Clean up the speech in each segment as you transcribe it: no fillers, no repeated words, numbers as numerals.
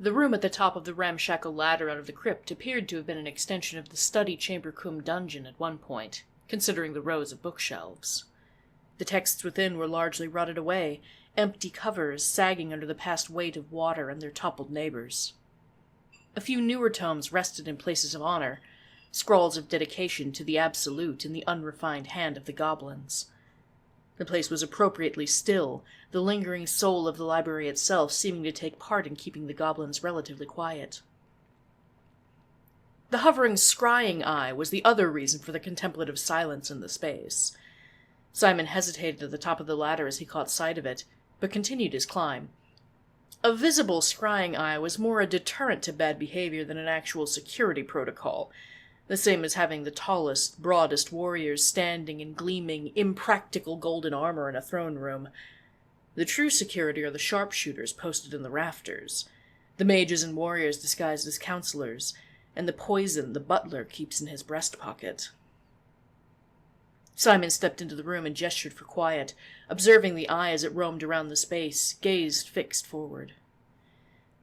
The room at the top of the ramshackle ladder out of the crypt appeared to have been an extension of the study chamber cum dungeon at one point, considering the rows of bookshelves. The texts within were largely rotted away, empty covers sagging under the past weight of water and their toppled neighbors. A few newer tomes rested in places of honor, scrawls of dedication to the Absolute in the unrefined hand of the goblins. The place was appropriately still, the lingering soul of the library itself seeming to take part in keeping the goblins relatively quiet. The hovering scrying eye was the other reason for the contemplative silence in the space. Simon hesitated at the top of the ladder as he caught sight of it, but continued his climb. A visible scrying eye was more a deterrent to bad behavior than an actual security protocol, the same as having the tallest, broadest warriors standing in gleaming, impractical golden armor in a throne room. The true security are the sharpshooters posted in the rafters, the mages and warriors disguised as counselors, and the poison the butler keeps in his breast pocket. Simon stepped into the room and gestured for quiet, observing the eye as it roamed around the space, gaze fixed forward.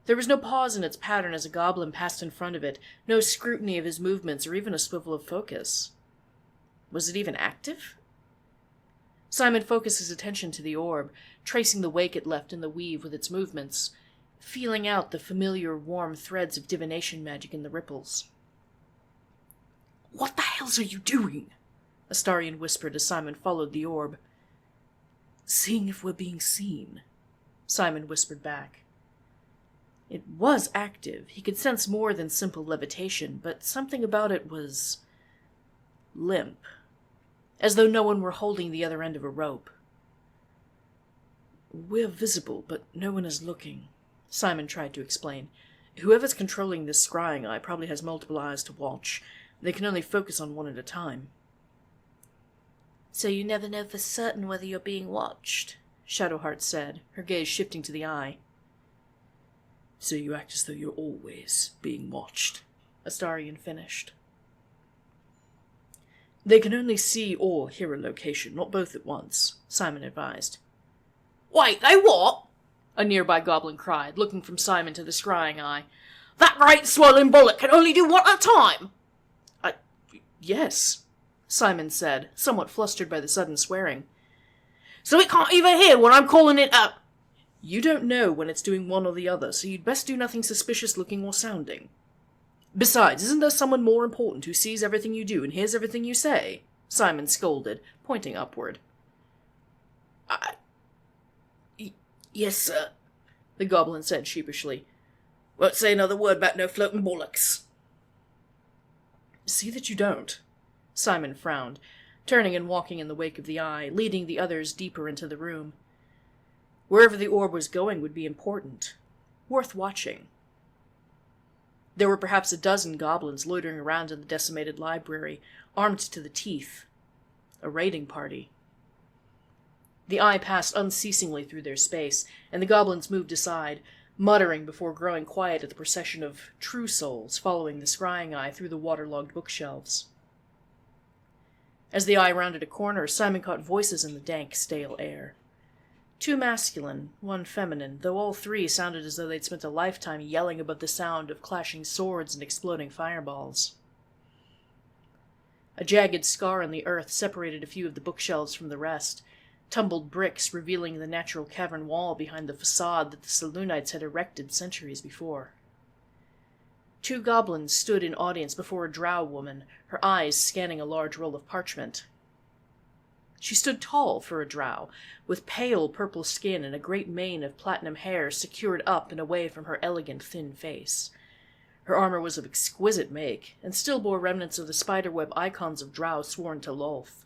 There was no pause in its pattern as a goblin passed in front of it, no scrutiny of his movements or even a swivel of focus. Was it even active? Simon focused his attention to the orb, tracing the wake it left in the weave with its movements, feeling out the familiar warm threads of divination magic in the ripples. "What the hells are you doing?" Astarion whispered as Simon followed the orb. "Seeing if we're being seen," Simon whispered back. It was active. He could sense more than simple levitation, but something about it was limp, as though no one were holding the other end of a rope. "We're visible, but no one is looking," Simon tried to explain. "Whoever's controlling this scrying eye probably has multiple eyes to watch. They can only focus on one at a time." "So you never know for certain whether you're being watched," Shadowheart said, her gaze shifting to the eye. "So you act as though you're always being watched," Astarion finished. "They can only see or hear a location, not both at once," Simon advised. "Wait, they what?" a nearby goblin cried, looking from Simon to the scrying eye. "That great swollen bullet can only do one at a time?" Yes," Simon said, somewhat flustered by the sudden swearing. "So it can't even hear when I'm calling it up?" "You don't know when it's doing one or the other, so you'd best do nothing suspicious looking or sounding. Besides, isn't there someone more important who sees everything you do and hears everything you say?" Simon scolded, pointing upward. Yes, sir," the goblin said sheepishly. "Won't say another word about no floating bollocks." "See that you don't." Simon frowned, turning and walking in the wake of the eye, leading the others deeper into the room. Wherever the orb was going would be important, worth watching. There were perhaps a dozen goblins loitering around in the decimated library, armed to the teeth. A raiding party. The eye passed unceasingly through their space, and the goblins moved aside, muttering before growing quiet at the procession of true souls following the scrying eye through the waterlogged bookshelves. As the eye rounded a corner, Simon caught voices in the dank, stale air. Two masculine, one feminine, though all three sounded as though they'd spent a lifetime yelling above the sound of clashing swords and exploding fireballs. A jagged scar in the earth separated a few of the bookshelves from the rest, tumbled bricks revealing the natural cavern wall behind the facade that the Selûnites had erected centuries before. Two goblins stood in audience before a drow woman, her eyes scanning a large roll of parchment. She stood tall for a drow, with pale purple skin and a great mane of platinum hair secured up and away from her elegant, thin face. Her armor was of exquisite make, and still bore remnants of the spiderweb icons of drow sworn to Lolth,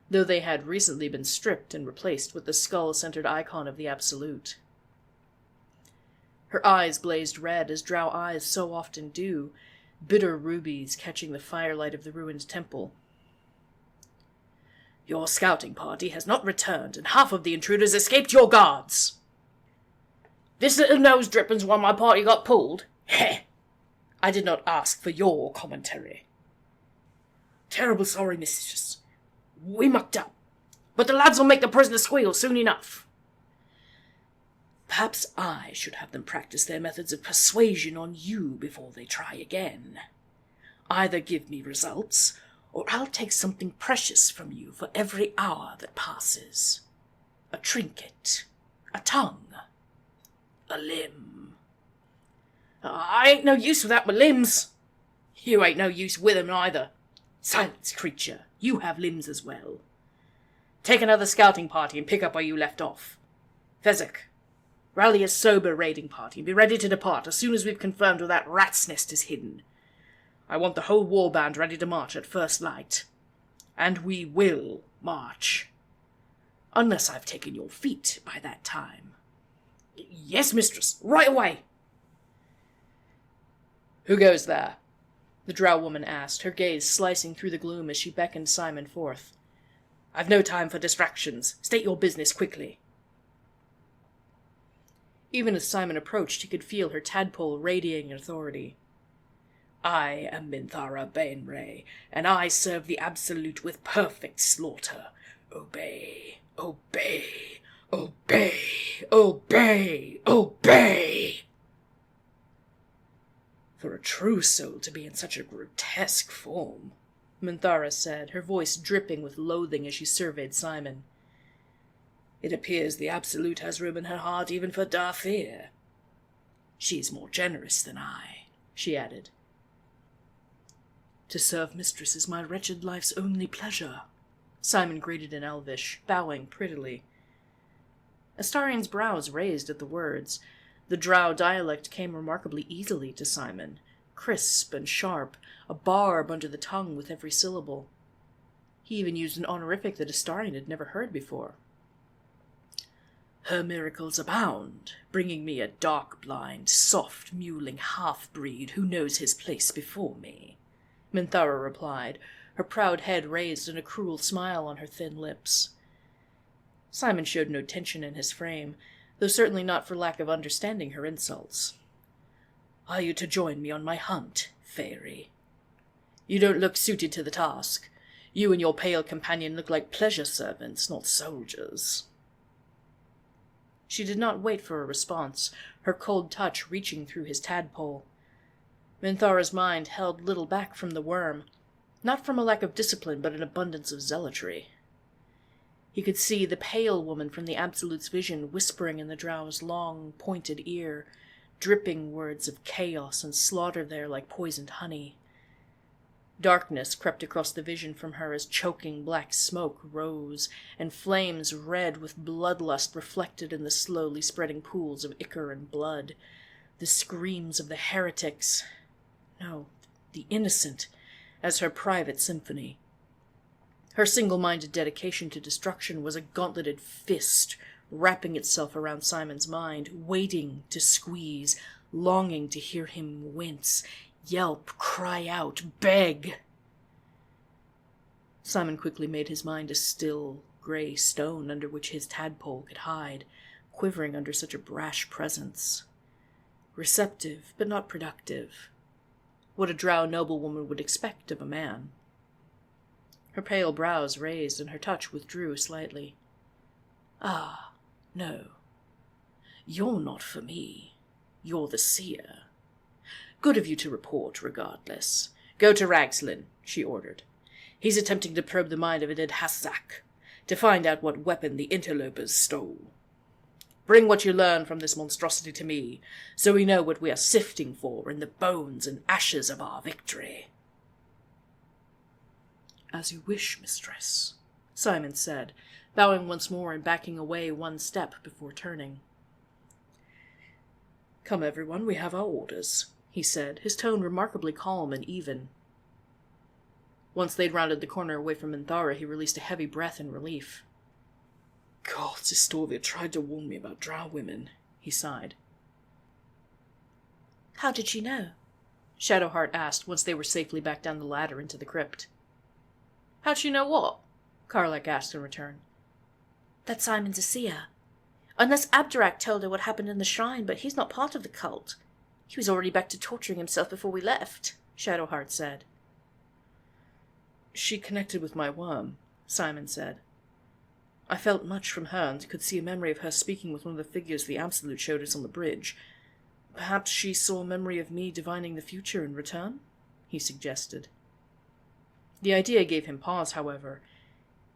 though they had recently been stripped and replaced with the skull-centered icon of the Absolute. Her eyes blazed red, as drow eyes so often do, bitter rubies catching the firelight of the ruined temple. "Your scouting party has not returned, and half of the intruders escaped your guards." "This little nose dripping's why my party got pulled? Heh! I did not ask for your commentary." "Terrible sorry, mistress. We mucked up, but the lads will make the prisoner squeal soon enough." Perhaps I should have them practice their methods of persuasion on you before they try again. Either give me results, or I'll take something precious from you for every hour that passes. A trinket, a tongue, a limb. I ain't no use without my limbs. You ain't no use with 'em either. Silence, creature, you have limbs as well. Take another scouting party and pick up where you left off. Fezzik, rally a sober raiding party and be ready to depart as soon as we've confirmed where that rat's nest is hidden. I want the whole war band ready to march at first light. And we will march. Unless I've taken your feet by that time. Yes, mistress, right away. Who goes there? The drow woman asked, her gaze slicing through the gloom as she beckoned Simon forth. I've no time for distractions. State your business quickly. Even as Simon approached, he could feel her tadpole radiating authority. I am Minthara Bainray, and I serve the Absolute with perfect slaughter. Obey, obey, obey, obey, obey! For a true soul to be in such a grotesque form, Minthara said, her voice dripping with loathing as she surveyed Simon. It appears the Absolute has room in her heart even for Darthir. She's more generous than I, she added. To serve mistress is my wretched life's only pleasure, Simon greeted in Elvish, bowing prettily. Astarian's brows raised at the words. The drow dialect came remarkably easily to Simon, crisp and sharp, a barb under the tongue with every syllable. He even used an honorific that Astarian had never heard before. Her miracles abound, bringing me a dark-blind, soft-mewling half-breed who knows his place before me, Minthara replied, her proud head raised and a cruel smile on her thin lips. Simon showed no tension in his frame, though certainly not for lack of understanding her insults. Are you to join me on my hunt, Fairy? You don't look suited to the task. You and your pale companion look like pleasure servants, not soldiers. She did not wait for a response, her cold touch reaching through his tadpole. Minthara's mind held little back from the worm, not from a lack of discipline, but an abundance of zealotry. He could see the pale woman from the Absolute's vision whispering in the drow's long, pointed ear, dripping words of chaos and slaughter there like poisoned honey. Darkness crept across the vision from her as choking black smoke rose, and flames red with bloodlust reflected in the slowly spreading pools of ichor and blood. The screams of the heretics, no, the innocent, as her private symphony. Her single-minded dedication to destruction was a gauntleted fist wrapping itself around Simon's mind, waiting to squeeze, longing to hear him wince, yelp, cry out, beg. Simon quickly made his mind a still, grey stone under which his tadpole could hide, quivering under such a brash presence. Receptive, but not productive. What a drow noblewoman would expect of a man. Her pale brows raised and her touch withdrew slightly. Ah, no. You're not for me. You're the seer. Good of you to report, regardless. Go to Ragslin, she ordered. He's attempting to probe the mind of Edid Hazzak, to find out what weapon the interlopers stole. Bring what you learn from this monstrosity to me, so we know what we are sifting for in the bones and ashes of our victory. As you wish, mistress, Simon said, bowing once more and backing away one step before turning. Come, everyone, we have our orders, he said, his tone remarkably calm and even. Once they'd rounded the corner away from Minthara, he released a heavy breath in relief. God, Sistorvia tried to warn me about drow women, he sighed. How did she know? Shadowheart asked once they were safely back down the ladder into the crypt. How'd she know what? Karlach asked in return. That Simon's a seer. Unless Abdurak told her what happened in the shrine, but he's not part of the cult. He was already back to torturing himself before we left, Shadowheart said. She connected with my worm, Simon said. I felt much from her, and could see a memory of her speaking with one of the figures the Absolute showed us on the bridge. Perhaps she saw a memory of me divining the future in return? He suggested. The idea gave him pause, however.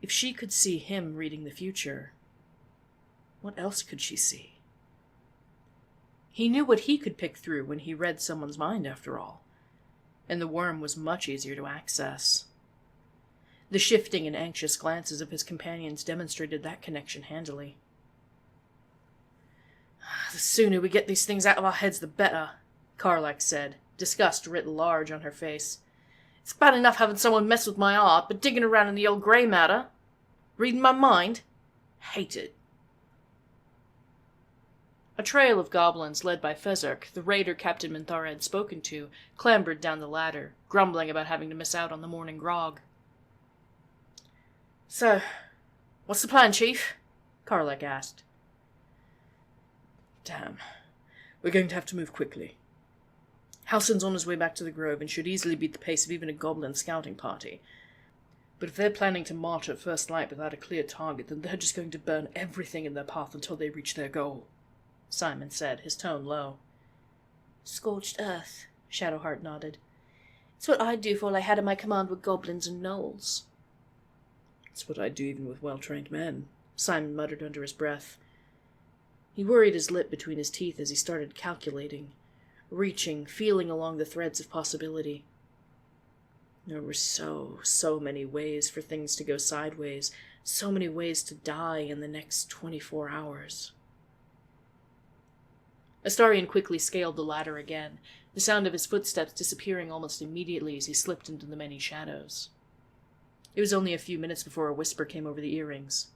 If she could see him reading the future, what else could she see? He knew what he could pick through when he read someone's mind, after all, and the worm was much easier to access. The shifting and anxious glances of his companions demonstrated that connection handily. "The sooner we get these things out of our heads, the better," Karlak said, disgust writ large on her face. "It's bad enough having someone mess with my art, but digging around in the old grey matter, reading my mind, hate it." A trail of goblins led by Fezark, the raider Captain Minthara had spoken to, clambered down the ladder, grumbling about having to miss out on the morning grog. "So, what's the plan, Chief?" Karlak asked. "Damn. We're going to have to move quickly. Halsin's on his way back to the Grove and should easily beat the pace of even a goblin scouting party. But if they're planning to march at first light without a clear target, then they're just going to burn everything in their path until they reach their goal," Simon said, his tone low. "Scorched earth," Shadowheart nodded. "It's what I'd do if all I had at my command were goblins and gnolls." "It's what I'd do even with well-trained men," Simon muttered under his breath. He worried his lip between his teeth as he started calculating, reaching, feeling along the threads of possibility. There were so many ways for things to go sideways, so many ways to die in the next 24 hours. Astarion quickly scaled the ladder again, the sound of his footsteps disappearing almost immediately as he slipped into the many shadows. It was only a few minutes before a whisper came over the earrings.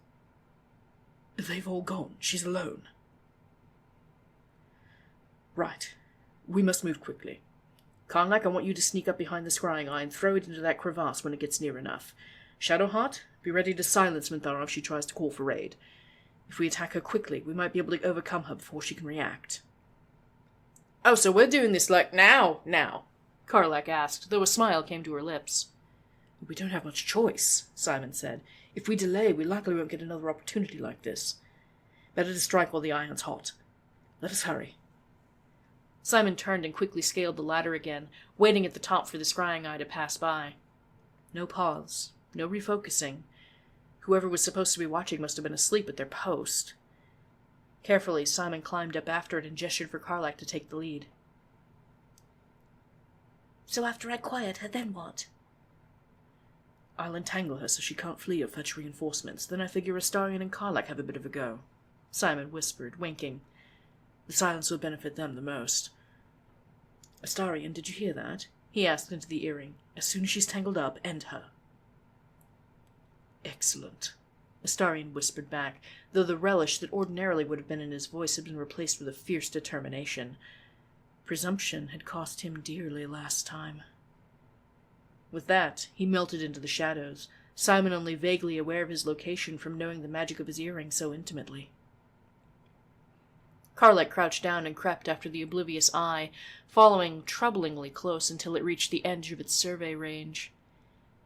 "They've all gone. She's alone." "Right. We must move quickly. Karlak, I want you to sneak up behind the scrying eye and throw it into that crevasse when it gets near enough. Shadowheart, be ready to silence Minthara if she tries to call for aid. If we attack her quickly, we might be able to overcome her before she can react." "Oh, so we're doing this like now?" Karlak asked, though a smile came to her lips. "We don't have much choice," Simon said. "If we delay, we likely won't get another opportunity like this. Better to strike while the iron's hot. Let us hurry." Simon turned and quickly scaled the ladder again, waiting at the top for the scrying eye to pass by. No pause, no refocusing. Whoever was supposed to be watching must have been asleep at their post. Carefully, Simon climbed up after it and gestured for Karlak to take the lead. "So after I quiet her, then what?" "I'll entangle her so she can't flee or fetch reinforcements. Then I figure Astarion and Karlak have a bit of a go," Simon whispered, winking. "The silence will benefit them the most. Astarion, did you hear that?" he asked into the earring. "As soon as she's tangled up, end her." "Excellent," Astarion whispered back, though the relish that ordinarily would have been in his voice had been replaced with a fierce determination. Presumption had cost him dearly last time. With that, he melted into the shadows, Simon only vaguely aware of his location from knowing the magic of his earring so intimately. Karlak crouched down and crept after the oblivious eye, following troublingly close until it reached the edge of its survey range.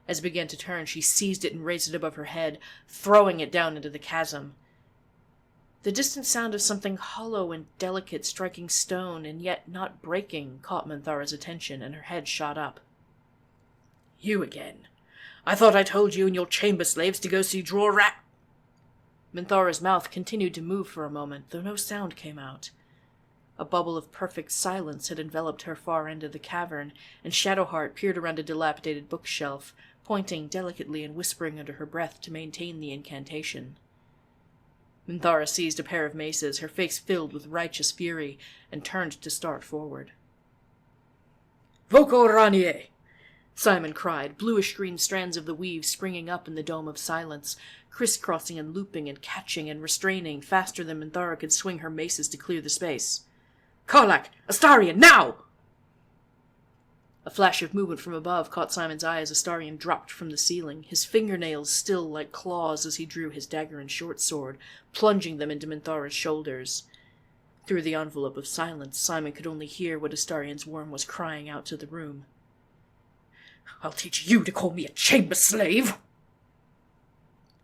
As it began to turn, she seized it and raised it above her head, throwing it down into the chasm. The distant sound of something hollow and delicate striking stone and yet not breaking caught Minthara's attention, and her head shot up. "You again. I thought I told you and your chamber slaves to go see Draw Rat—" Minthara's mouth continued to move for a moment, though no sound came out. A bubble of perfect silence had enveloped her far end of the cavern, and Shadowheart peered around a dilapidated bookshelf, pointing delicately and whispering under her breath to maintain the incantation. Minthara seized a pair of maces, her face filled with righteous fury, and turned to start forward. "Voco Ranier!" Simon cried, bluish-green strands of the weave springing up in the dome of silence, crisscrossing and looping and catching and restraining faster than Minthara could swing her maces to clear the space. "Karlak! Astarion! Now!" A flash of movement from above caught Simon's eye as Astarion dropped from the ceiling, his fingernails still like claws as he drew his dagger and short sword, plunging them into Minthara's shoulders. Through the envelope of silence, Simon could only hear what Astarion's worm was crying out to the room. "I'll teach you to call me a chamber slave!"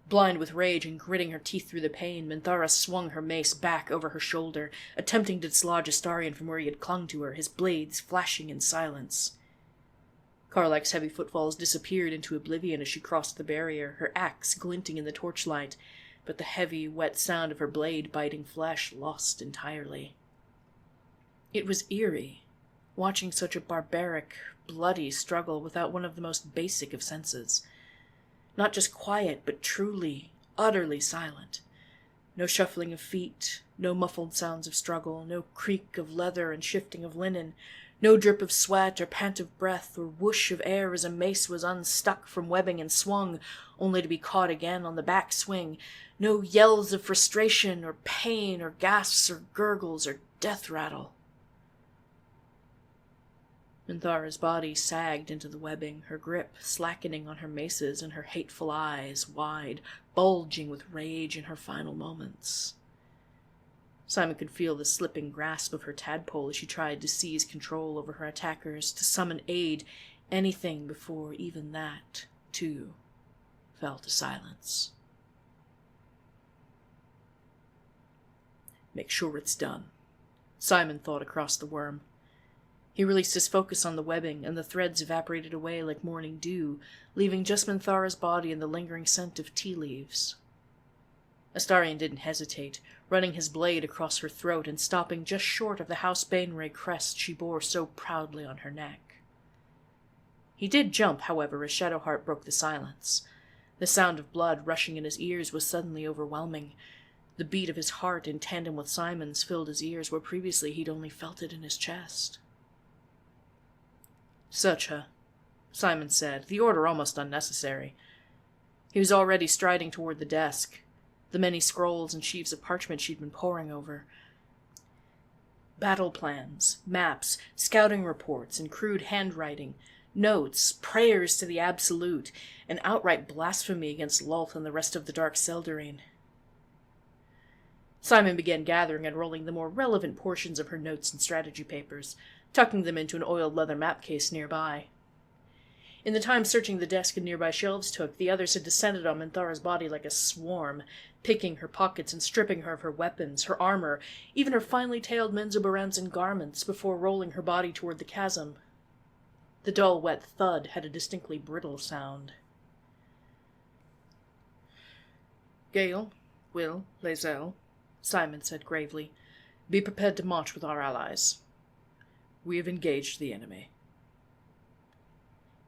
Blind with rage and gritting her teeth through the pain, Minthara swung her mace back over her shoulder, attempting to dislodge Astarion from where he had clung to her, his blades flashing in silence. Karlach's heavy footfalls disappeared into oblivion as she crossed the barrier, her axe glinting in the torchlight, but the heavy, wet sound of her blade biting flesh lost entirely. It was eerie, watching such a barbaric, bloody struggle without one of the most basic of senses. Not just quiet, but truly, utterly silent. No shuffling of feet, no muffled sounds of struggle, no creak of leather and shifting of linen, no drip of sweat or pant of breath or whoosh of air as a mace was unstuck from webbing and swung, only to be caught again on the back swing. No yells of frustration or pain or gasps or gurgles or death rattle. Minthara's body sagged into the webbing, her grip slackening on her maces and her hateful eyes wide, bulging with rage in her final moments. Simon could feel the slipping grasp of her tadpole as she tried to seize control over her attackers, to summon aid, anything before even that, too, fell to silence. Make sure it's done, Simon thought across the worm. He released his focus on the webbing, and the threads evaporated away like morning dew, leaving just Minthara's body and the lingering scent of tea leaves. Astarion didn't hesitate, running his blade across her throat and stopping just short of the House Bainray crest she bore so proudly on her neck. He did jump, however, as Shadowheart broke the silence. The sound of blood rushing in his ears was suddenly overwhelming. The beat of his heart in tandem with Simon's filled his ears where previously he'd only felt it in his chest. "Search her," Simon said, the order almost unnecessary. He was already striding toward the desk, the many scrolls and sheaves of parchment she'd been poring over. Battle plans, maps, scouting reports, and crude handwriting, notes, prayers to the Absolute, and outright blasphemy against Lolth and the rest of the Dark Seldarine. Simon began gathering and rolling the more relevant portions of her notes and strategy papers, tucking them into an oiled leather map case nearby. In the time searching the desk and nearby shelves took, the others had descended on Minthara's body like a swarm, picking her pockets and stripping her of her weapons, her armor, even her finely tailed Menzoberranzan garments, before rolling her body toward the chasm. The dull, wet thud had a distinctly brittle sound. "Gale, Will, Lae'zel," Simon said gravely, "be prepared to march with our allies. We have engaged the enemy."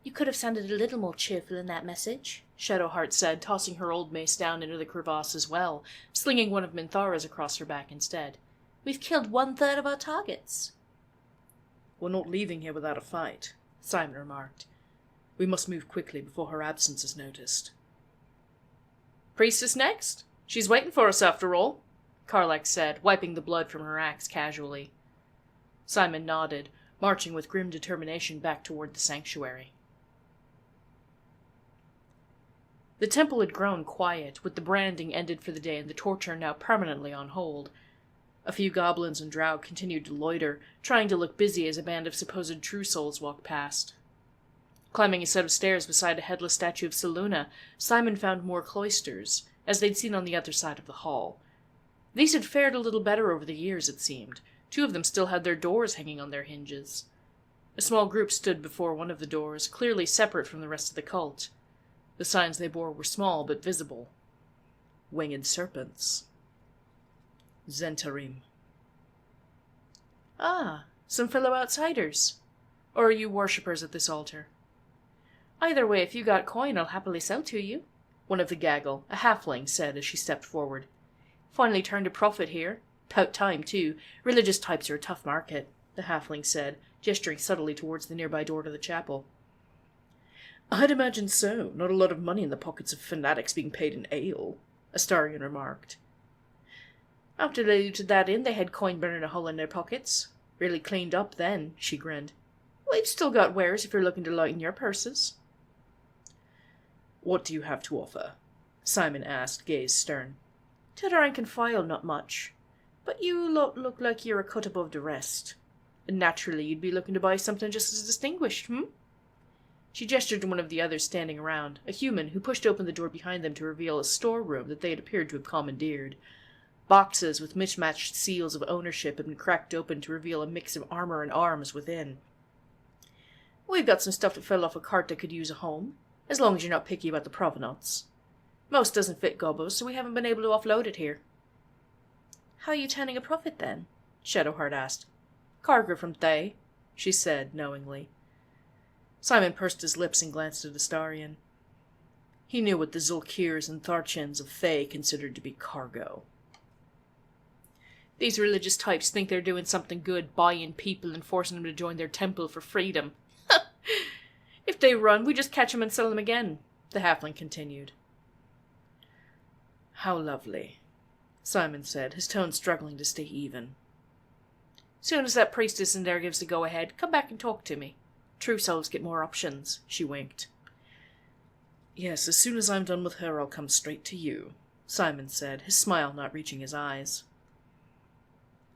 "You could have sounded a little more cheerful in that message," Shadowheart said, tossing her old mace down into the crevasse as well, slinging one of Minthara's across her back instead. "We've killed 1/3 of our targets." "We're not leaving here without a fight," Simon remarked. "We must move quickly before her absence is noticed." "Priestess next? She's waiting for us after all," Karlach said, wiping the blood from her axe casually. Simon nodded, marching with grim determination back toward the sanctuary. The temple had grown quiet, with the branding ended for the day and the torture now permanently on hold. A few goblins and drow continued to loiter, trying to look busy as a band of supposed true souls walked past. Climbing a set of stairs beside a headless statue of Selûne, Simon found more cloisters, as they'd seen on the other side of the hall. These had fared a little better over the years, it seemed. 2 of them still had their doors hanging on their hinges. A small group stood before one of the doors, clearly separate from the rest of the cult. The signs they bore were small but visible. Winged serpents. Zentarim. "Ah, some fellow outsiders. Or are you worshippers at this altar?" "Either way, if you got coin, I'll happily sell to you," one of the gaggle, a halfling, said as she stepped forward. "Finally turned a profit here. 'Bout time, too. Religious types are a tough market," the halfling said, gesturing subtly towards the nearby door to the chapel. "I'd imagine so. Not a lot of money in the pockets of fanatics being paid in ale," Astarion remarked. "After they looted that inn, they had coin burning a hole in their pockets. Really cleaned up then," she grinned. "We've still got wares if you're looking to lighten your purses." "What do you have to offer?" Simon asked, gaze stern. "To the rank and file, not much. But you lot look like you're a cut above the rest. And naturally you'd be looking to buy something just as distinguished, She gestured to one of the others standing around, a human who pushed open the door behind them to reveal a storeroom that they had appeared to have commandeered. Boxes with mismatched seals of ownership had been cracked open to reveal a mix of armor and arms within. "We've got some stuff that fell off a cart that could use a home, as long as you're not picky about the provenance. Most doesn't fit Gobos, so we haven't been able to offload it here." "How are you turning a profit, then?" Shadowheart asked. "Cargo from Thay," she said knowingly. Simon pursed his lips and glanced at Astarion. He knew what the Zulkirs and Tharchins of Thay considered to be cargo. "These religious types think they're doing something good, buying people and forcing them to join their temple for freedom. If they run, we just catch them and sell them again," the halfling continued. "How lovely," Simon said, his tone struggling to stay even. "Soon as that priestess in there gives the go-ahead, come back and talk to me. True souls get more options," she winked. "Yes, as soon as I'm done with her, I'll come straight to you," Simon said, his smile not reaching his eyes.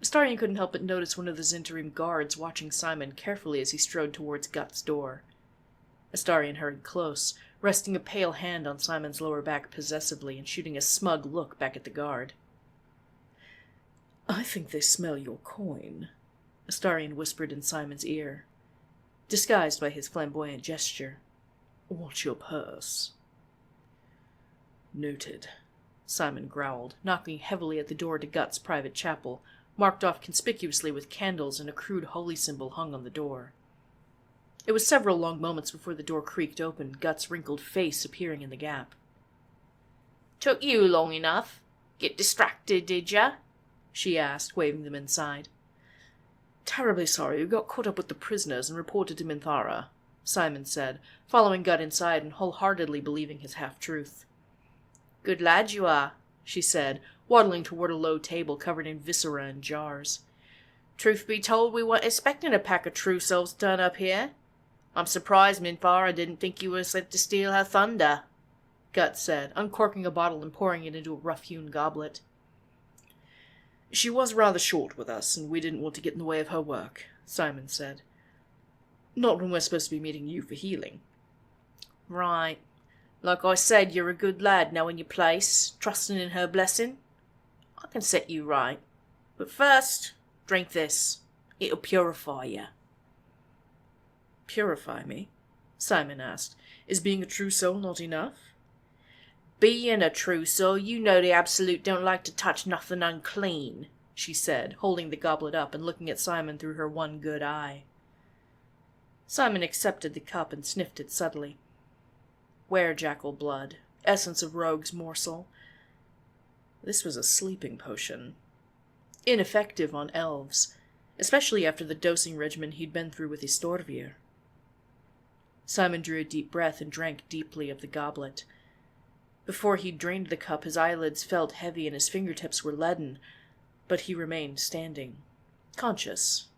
Astarion couldn't help but notice one of the Zintarim guards watching Simon carefully as he strode towards Gut's door. Astarion hurried close, resting a pale hand on Simon's lower back possessively and shooting a smug look back at the guard. "I think they smell your coin," Astarion whispered in Simon's ear, disguised by his flamboyant gesture. "Watch your purse." "Noted," Simon growled, knocking heavily at the door to Gut's private chapel, marked off conspicuously with candles and a crude holy symbol hung on the door. It was several long moments before the door creaked open, Gut's wrinkled face appearing in the gap. "Took you long enough? Get distracted, did ya?" she asked, waving them inside. "Terribly sorry, we got caught up with the prisoners and reported to Minthara," Simon said, following Gut inside and wholeheartedly believing his half-truth. "Good lad you are," she said, waddling toward a low table covered in viscera and jars. "Truth be told, we weren't expecting a pack of true souls to turn up here. I'm surprised Minthara didn't think you were sent to steal her thunder," Gut said, uncorking a bottle and pouring it into a rough-hewn goblet. "She was rather short with us, and we didn't want to get in the way of her work," Simon said. "Not when we're supposed to be meeting you for healing." "Right. Like I said, you're a good lad, knowing your place, trusting in her blessing. I can set you right. But first, drink this. It'll purify you." "Purify me?" Simon asked. "Is being a true soul not enough?" "Being a true soul, you know the Absolute don't like to touch nothing unclean," she said, holding the goblet up and looking at Simon through her one good eye. Simon accepted the cup and sniffed it subtly. Were-jackal blood, essence of rogue's morsel. This was a sleeping potion. Ineffective on elves, especially after the dosing regimen he'd been through with Istorvir. Simon drew a deep breath and drank deeply of the goblet. Before he drained the cup, his eyelids felt heavy and his fingertips were leaden, but he remained standing, conscious,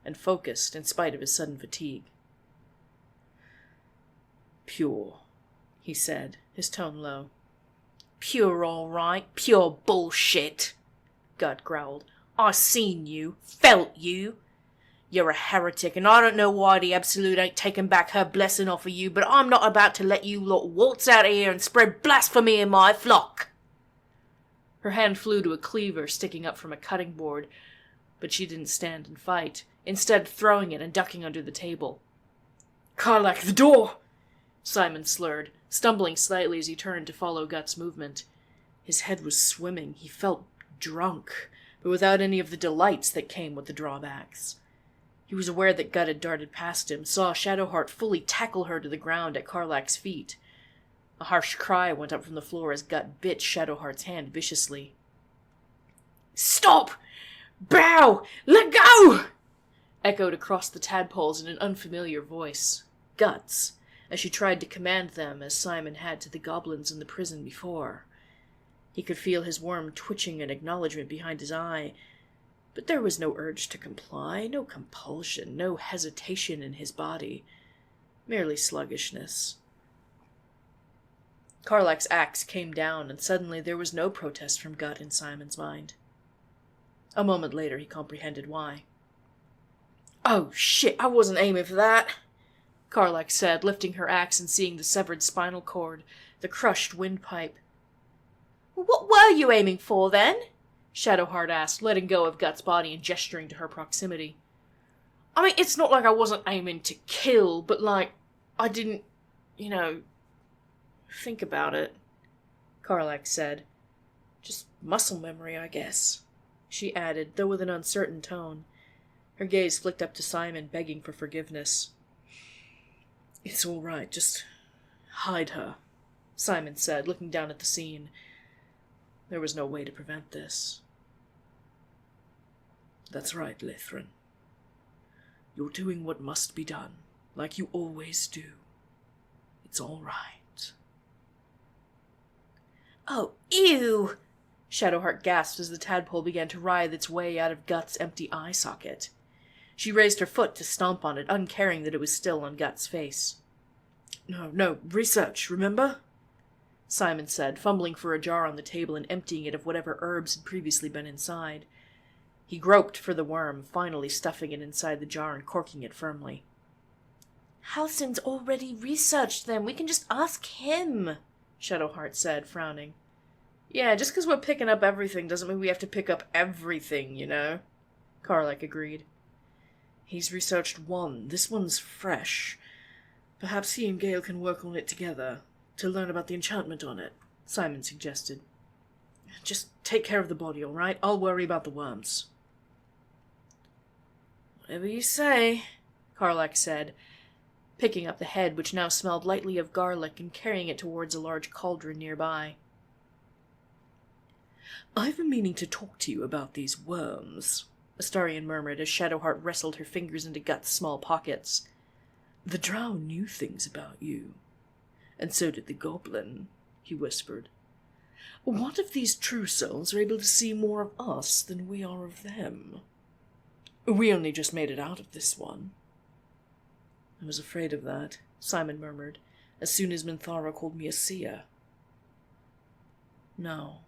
and focused in spite of his sudden fatigue. "Pure," he said, his tone low. "Pure all right, pure bullshit," Gut growled. "I seen you, felt you. You're a heretic, and I don't know why the Absolute ain't taken back her blessing off of you, but I'm not about to let you lot waltz out of here and spread blasphemy in my flock." Her hand flew to a cleaver sticking up from a cutting board, but she didn't stand and fight, instead throwing it and ducking under the table. "Karlak, the door!" Simon slurred, stumbling slightly as he turned to follow Gut's movement. His head was swimming. He felt drunk, but without any of the delights that came with the drawbacks. He was aware that Gut had darted past him, saw Shadowheart fully tackle her to the ground at Karlak's feet. A harsh cry went up from the floor as Gut bit Shadowheart's hand viciously. "Stop! Bow! Let go!" echoed across the tadpoles in an unfamiliar voice. Gut's, as she tried to command them as Simon had to the goblins in the prison before. He could feel his worm twitching in acknowledgement behind his eye, but there was no urge to comply, no compulsion, no hesitation in his body, merely sluggishness. Karlak's axe came down, and suddenly there was no protest from Gut in Simon's mind. A moment later he comprehended why. "Oh shit, I wasn't aiming for that," Karlak said, lifting her axe and seeing the severed spinal cord, the crushed windpipe. What were you aiming for, then? Shadowheart asked, letting go of Gut's body and gesturing to her proximity. I mean, it's not like I wasn't aiming to kill, but I didn't, think about it, Karlak said. Just muscle memory, I guess, she added, though with an uncertain tone. Her gaze flicked up to Simon, begging for forgiveness. It's all right, just hide her, Simon said, looking down at the scene. There was no way to prevent this. That's right, Lithrin. You're doing what must be done, like you always do. It's all right. Oh, ew! Shadowheart gasped as the tadpole began to writhe its way out of Gut's empty eye socket. She raised her foot to stomp on it, uncaring that it was still on Gut's face. No, research, remember? Simon said, fumbling for a jar on the table and emptying it of whatever herbs had previously been inside. He groped for the worm, finally stuffing it inside the jar and corking it firmly. Halsin's already researched them. We can just ask him, Shadowheart said, frowning. Yeah, just because we're picking up everything doesn't mean we have to pick up everything, Karlak agreed. He's researched one. This one's fresh. Perhaps he and Gale can work on it together, to learn about the enchantment on it, Simon suggested. Just take care of the body, all right? I'll worry about the worms. Whatever you say, Karlak said, picking up the head, which now smelled lightly of garlic, and carrying it towards a large cauldron nearby. I've been meaning to talk to you about these worms, Astarion murmured as Shadowheart wrestled her fingers into Gut's small pockets. The drow knew things about you. And so did the goblin, he whispered. What if these true souls are able to see more of us than we are of them? We only just made it out of this one. I was afraid of that, Simon murmured, as soon as Minthara called me a seer. No,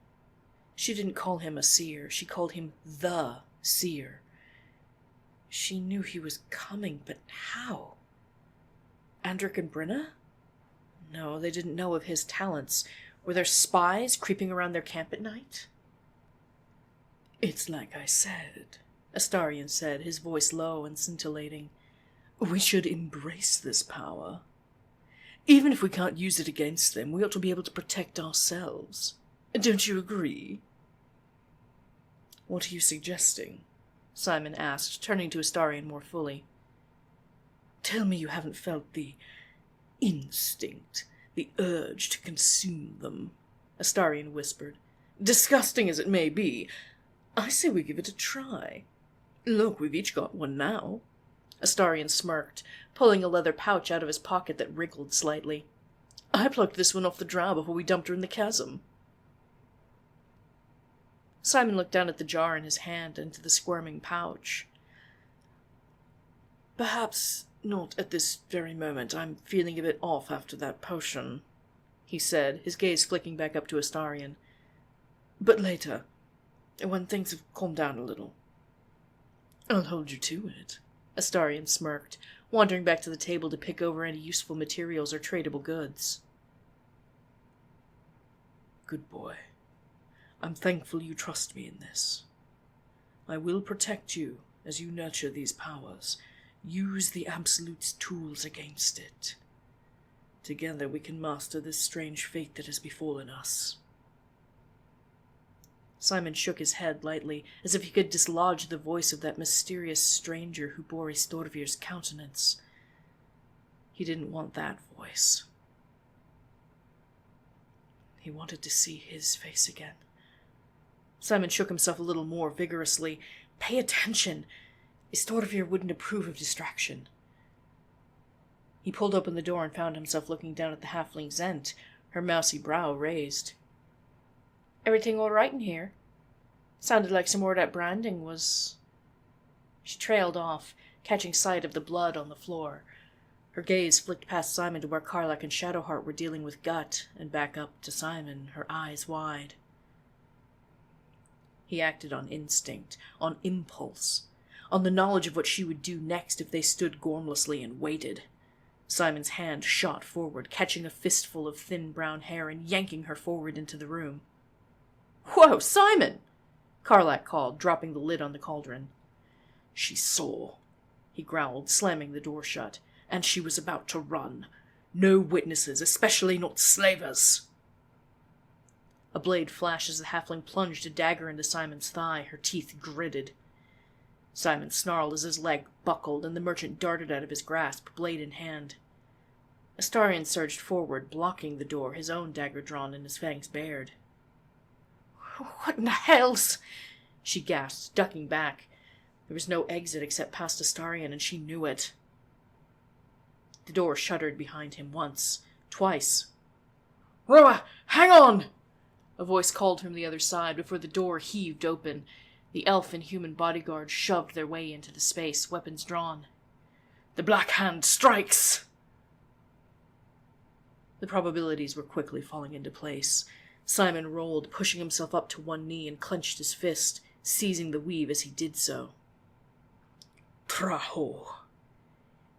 she didn't call him a seer. She called him the seer. She knew he was coming, but how? Andric and Brenna? No, they didn't know of his talents. Were there spies creeping around their camp at night? It's like I said, Astarion said, his voice low and scintillating. We should embrace this power. Even if we can't use it against them, we ought to be able to protect ourselves. Don't you agree? What are you suggesting? Simon asked, turning to Astarion more fully. Tell me you haven't felt the instinct, the urge to consume them, Astarion whispered. Disgusting as it may be, I say we give it a try. Look, we've each got one now. Astarion smirked, pulling a leather pouch out of his pocket that wriggled slightly. I plucked this one off the drow before we dumped her in the chasm. Simon looked down at the jar in his hand and to the squirming pouch. Perhaps not at this very moment. I'm feeling a bit off after that potion, he said, his gaze flicking back up to Astarion. But later, when things have calmed down a little. I'll hold you to it, Astarion smirked, wandering back to the table to pick over any useful materials or tradable goods. Good boy. I'm thankful you trust me in this. I will protect you as you nurture these powers. Use the Absolute's tools against it. Together we can master this strange fate that has befallen us. Simon shook his head lightly, as if he could dislodge the voice of that mysterious stranger who bore Istorvir's countenance. He didn't want that voice. He wanted to see his face again. Simon shook himself a little more vigorously. Pay attention! Istorvir wouldn't approve of distraction. He pulled open the door and found himself looking down at the halfling Zent, her mousy brow raised. Everything all right in here? Sounded like some more of that branding was... She trailed off, catching sight of the blood on the floor. Her gaze flicked past Simon to where Karlak and Shadowheart were dealing with Gut, and back up to Simon, her eyes wide. He acted on instinct, on impulse, on the knowledge of what she would do next if they stood gormlessly and waited. Simon's hand shot forward, catching a fistful of thin brown hair and yanking her forward into the room. "Whoa, Simon!" Karlak called, dropping the lid on the cauldron. "She saw," he growled, slamming the door shut, "and she was about to run. No witnesses, especially not slavers." A blade flashed as the halfling plunged a dagger into Simon's thigh, her teeth gritted. Simon snarled as his leg buckled, and the merchant darted out of his grasp, blade in hand. Astarion surged forward, blocking the door, his own dagger drawn and his fangs bared. "What in the hell's—" she gasped, ducking back. There was no exit except past Astarion, and she knew it. The door shuddered behind him once, twice. "Roa, hang on!" A voice called from the other side before the door heaved open. The elf and human bodyguards shoved their way into the space, weapons drawn. "The Black Hand strikes!" The probabilities were quickly falling into place. Simon rolled, pushing himself up to one knee, and clenched his fist, seizing the weave as he did so. "Traho,"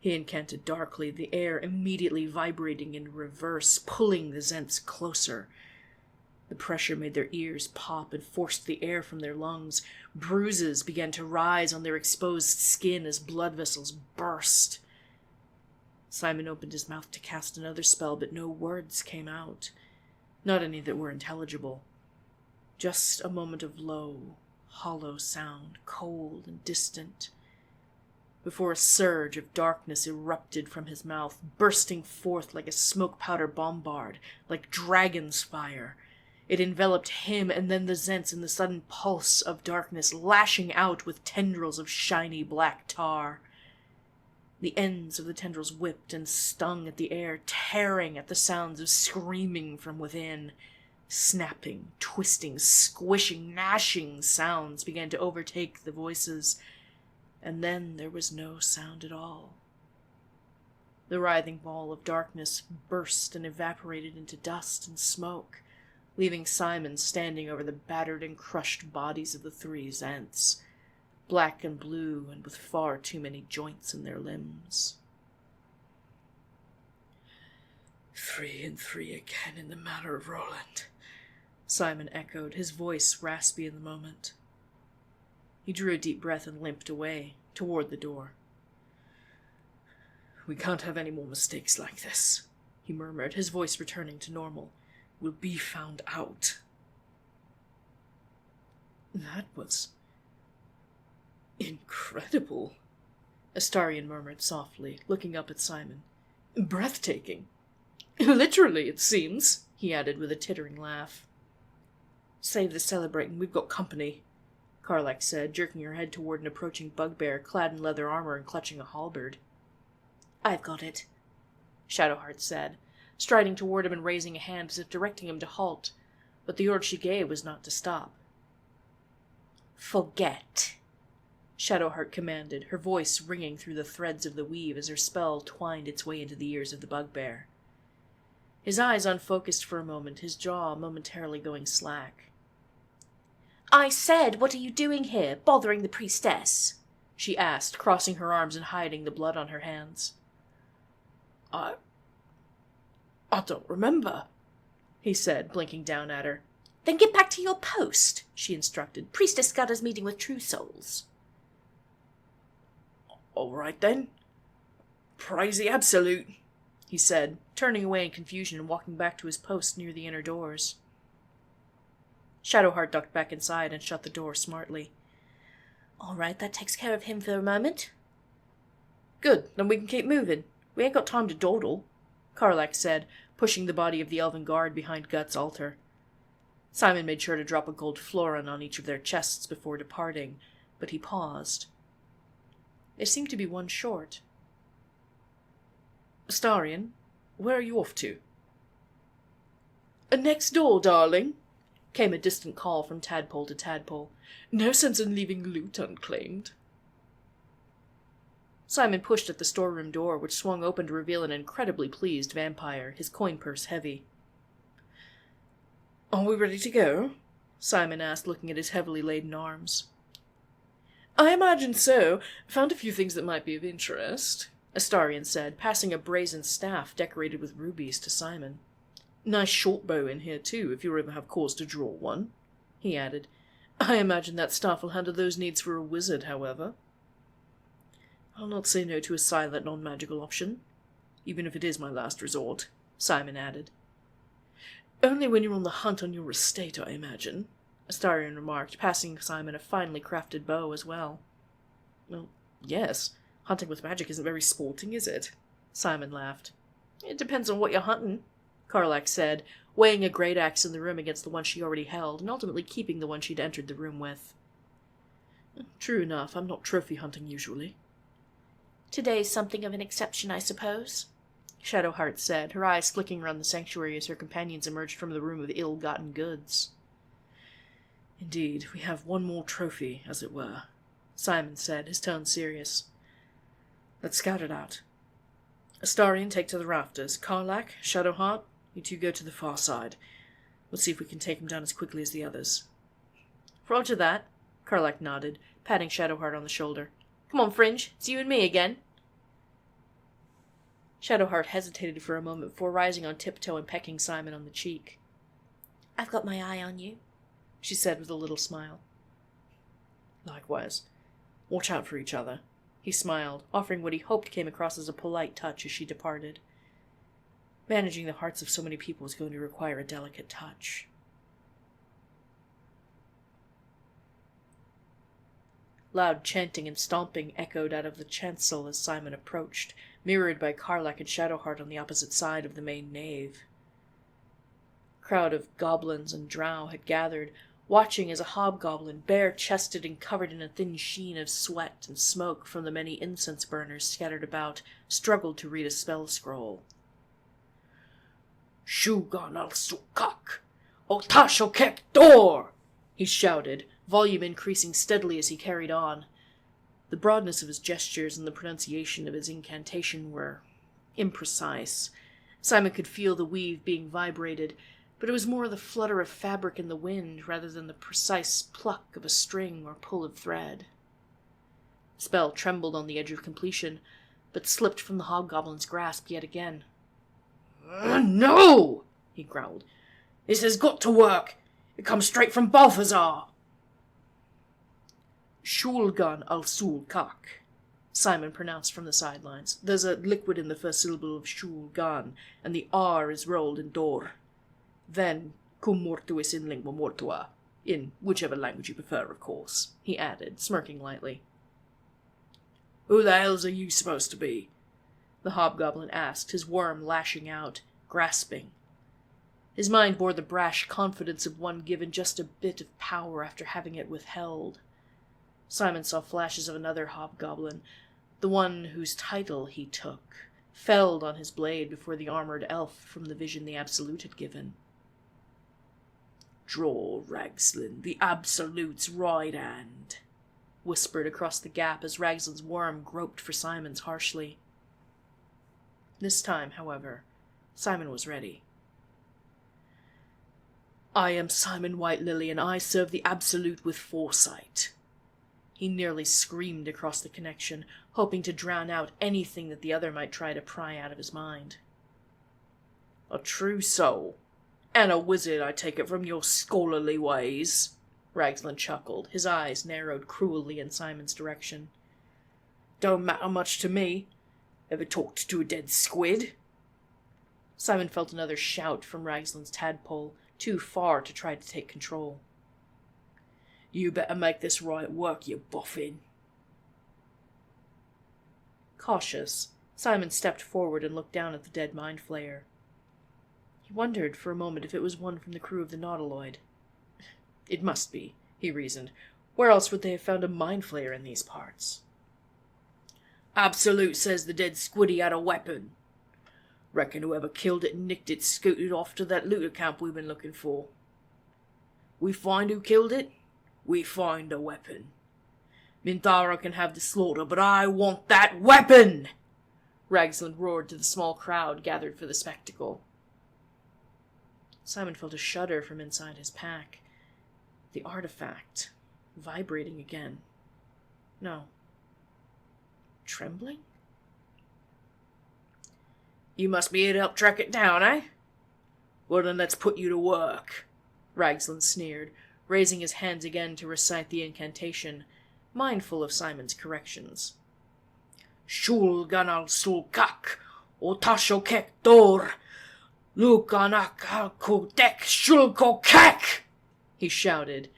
he incanted darkly, the air immediately vibrating in reverse, pulling the Zents closer. The pressure made their ears pop and forced the air from their lungs. Bruises began to rise on their exposed skin as blood vessels burst. Simon opened his mouth to cast another spell, but no words came out. Not any that were intelligible. Just a moment of low, hollow sound, cold and distant, before a surge of darkness erupted from his mouth, bursting forth like a smoke powder bombard, like dragon's fire. It enveloped him and then the Zents in the sudden pulse of darkness, lashing out with tendrils of shiny black tar. The ends of the tendrils whipped and stung at the air, tearing at the sounds of screaming from within. Snapping, twisting, squishing, gnashing sounds began to overtake the voices, and then there was no sound at all. The writhing ball of darkness burst and evaporated into dust and smoke, leaving Simon standing over the battered and crushed bodies of the three Zents, black and blue and with far too many joints in their limbs. 3 and 3 again in the matter of Roland," Simon echoed, his voice raspy in the moment. He drew a deep breath and limped away, toward the door. "We can't have any more mistakes like this," he murmured, his voice returning to normal. "We'll be found out." "That was incredible," Astarion murmured softly, looking up at Simon. "Breathtaking. Literally, it seems," he added with a tittering laugh. "Save the celebrating, we've got company," Karlak said, jerking her head toward an approaching bugbear clad in leather armor and clutching a halberd. "I've got it," Shadowheart said, striding toward him and raising a hand as if directing him to halt, but the order she gave was not to stop. "Forget," Shadowheart commanded, her voice ringing through the threads of the weave as her spell twined its way into the ears of the bugbear. His eyes unfocused for a moment, his jaw momentarily going slack. "I said, what are you doing here, bothering the priestess?" she asked, crossing her arms and hiding the blood on her hands. I don't remember," he said, blinking down at her. "Then get back to your post," she instructed. "Priestess Scudder's meeting with true souls." "All right, then. Praise the Absolute," he said, turning away in confusion and walking back to his post near the inner doors. Shadowheart ducked back inside and shut the door smartly. "All right, that takes care of him for a moment." "Good, then we can keep moving. We ain't got time to dawdle," Karlak said, pushing the body of the elven guard behind Gut's altar. Simon made sure to drop a gold florin on each of their chests before departing, but he paused. They seemed to be one short. "Astarion, where are you off to?" "Next door, darling," came a distant call from tadpole to tadpole. "No sense in leaving loot unclaimed." Simon pushed at the storeroom door, which swung open to reveal an incredibly pleased vampire, his coin purse heavy. "Are we ready to go?" Simon asked, looking at his heavily laden arms. "I imagine so. Found a few things that might be of interest," Astarion said, passing a brazen staff decorated with rubies to Simon. Nice short bow in here, too, if you ever have cause to draw one, he added. I imagine that staff will handle those needs for a wizard, however. I'll not say no to a silent, non-magical option, even if it is my last resort, Simon added. Only when you're on the hunt on your estate, I imagine, Astarion remarked, passing Simon a finely crafted bow as well. Well, yes. Hunting with magic isn't very sporting, is it? Simon laughed. It depends on what you're hunting, Karlak said, weighing a great axe in the room against the one she already held, and ultimately keeping the one she'd entered the room with. True enough, I'm not trophy hunting usually. Today's something of an exception, I suppose, Shadowheart said, her eyes flicking around the sanctuary as her companions emerged from the room of ill-gotten goods. Indeed, we have one more trophy, as it were, Simon said, his tone serious. Let's scout it out. Astarion, take to the rafters. Karlak, Shadowheart, you two go to the far side. We'll see if we can take him down as quickly as the others. Roger that, Karlak nodded, patting Shadowheart on the shoulder. Come on, Fringe, it's you and me again. Shadowheart hesitated for a moment before rising on tiptoe and pecking Simon on the cheek. I've got my eye on you, she said with a little smile. Likewise. Watch out for each other, he smiled, offering what he hoped came across as a polite touch as she departed. Managing the hearts of so many people is going to require a delicate touch. Loud chanting and stomping echoed out of the chancel as Simon approached, mirrored by Karlak and Shadowheart on the opposite side of the main nave. A crowd of goblins and drow had gathered, watching as a hobgoblin, bare-chested and covered in a thin sheen of sweat and smoke from the many incense burners scattered about, struggled to read a spell scroll. Shugan al-Sukak, Otashokek Dor! He shouted, volume increasing steadily as he carried on. The broadness of his gestures and the pronunciation of his incantation were imprecise. Simon could feel the weave being vibrated, but it was more the flutter of fabric in the wind rather than the precise pluck of a string or pull of thread. The spell trembled on the edge of completion, but slipped from the hobgoblin's grasp yet again. No! He growled. This has got to work. It comes straight from Balthazar. Shulgan al-Sul-Kak, Simon pronounced from the sidelines. There's a liquid in the first syllable of Shulgan, and the R is rolled in Dor. Then, cum mortuis in lingua mortua, in whichever language you prefer, of course, he added, smirking lightly. Who the hells are you supposed to be? The hobgoblin asked, his worm lashing out, grasping. His mind bore the brash confidence of one given just a bit of power after having it withheld. Simon saw flashes of another hobgoblin, the one whose title he took, felled on his blade before the armored elf from the vision the Absolute had given. Draw, Ragslin, the Absolute's right hand, whispered across the gap as Ragslin's worm groped for Simon's harshly. This time, however, Simon was ready. I am Simon Whitelily, and I serve the Absolute with foresight. He nearly screamed across the connection, hoping to drown out anything that the other might try to pry out of his mind. A true soul, and a wizard, I take it from your scholarly ways, Ragslin chuckled, his eyes narrowed cruelly in Simon's direction. Don't matter much to me. Ever talked to a dead squid? Simon felt another shout from Ragslin's tadpole, too far to try to take control. You better make this right work, you boffin. Cautious, Simon stepped forward and looked down at the dead mind flayer. He wondered for a moment if it was one from the crew of the Nautiloid. It must be, he reasoned. Where else would they have found a mind flayer in these parts? Absolute says the dead squiddy had a weapon. Reckon whoever killed it and nicked it scooted off to that looter camp we've been looking for. We find who killed it, we find a weapon. Mintara can have the slaughter, but I want that weapon! Ragslin roared to the small crowd gathered for the spectacle. Simon felt a shudder from inside his pack. The artifact, vibrating again. No. Trembling? You must be here to help track it down, eh? Well then, let's put you to work, Raglan sneered, raising his hands again to recite the incantation, mindful of Simon's corrections. Shulganal sulkak, otashokek dor, lukanakakodek shulkokek, he shouted,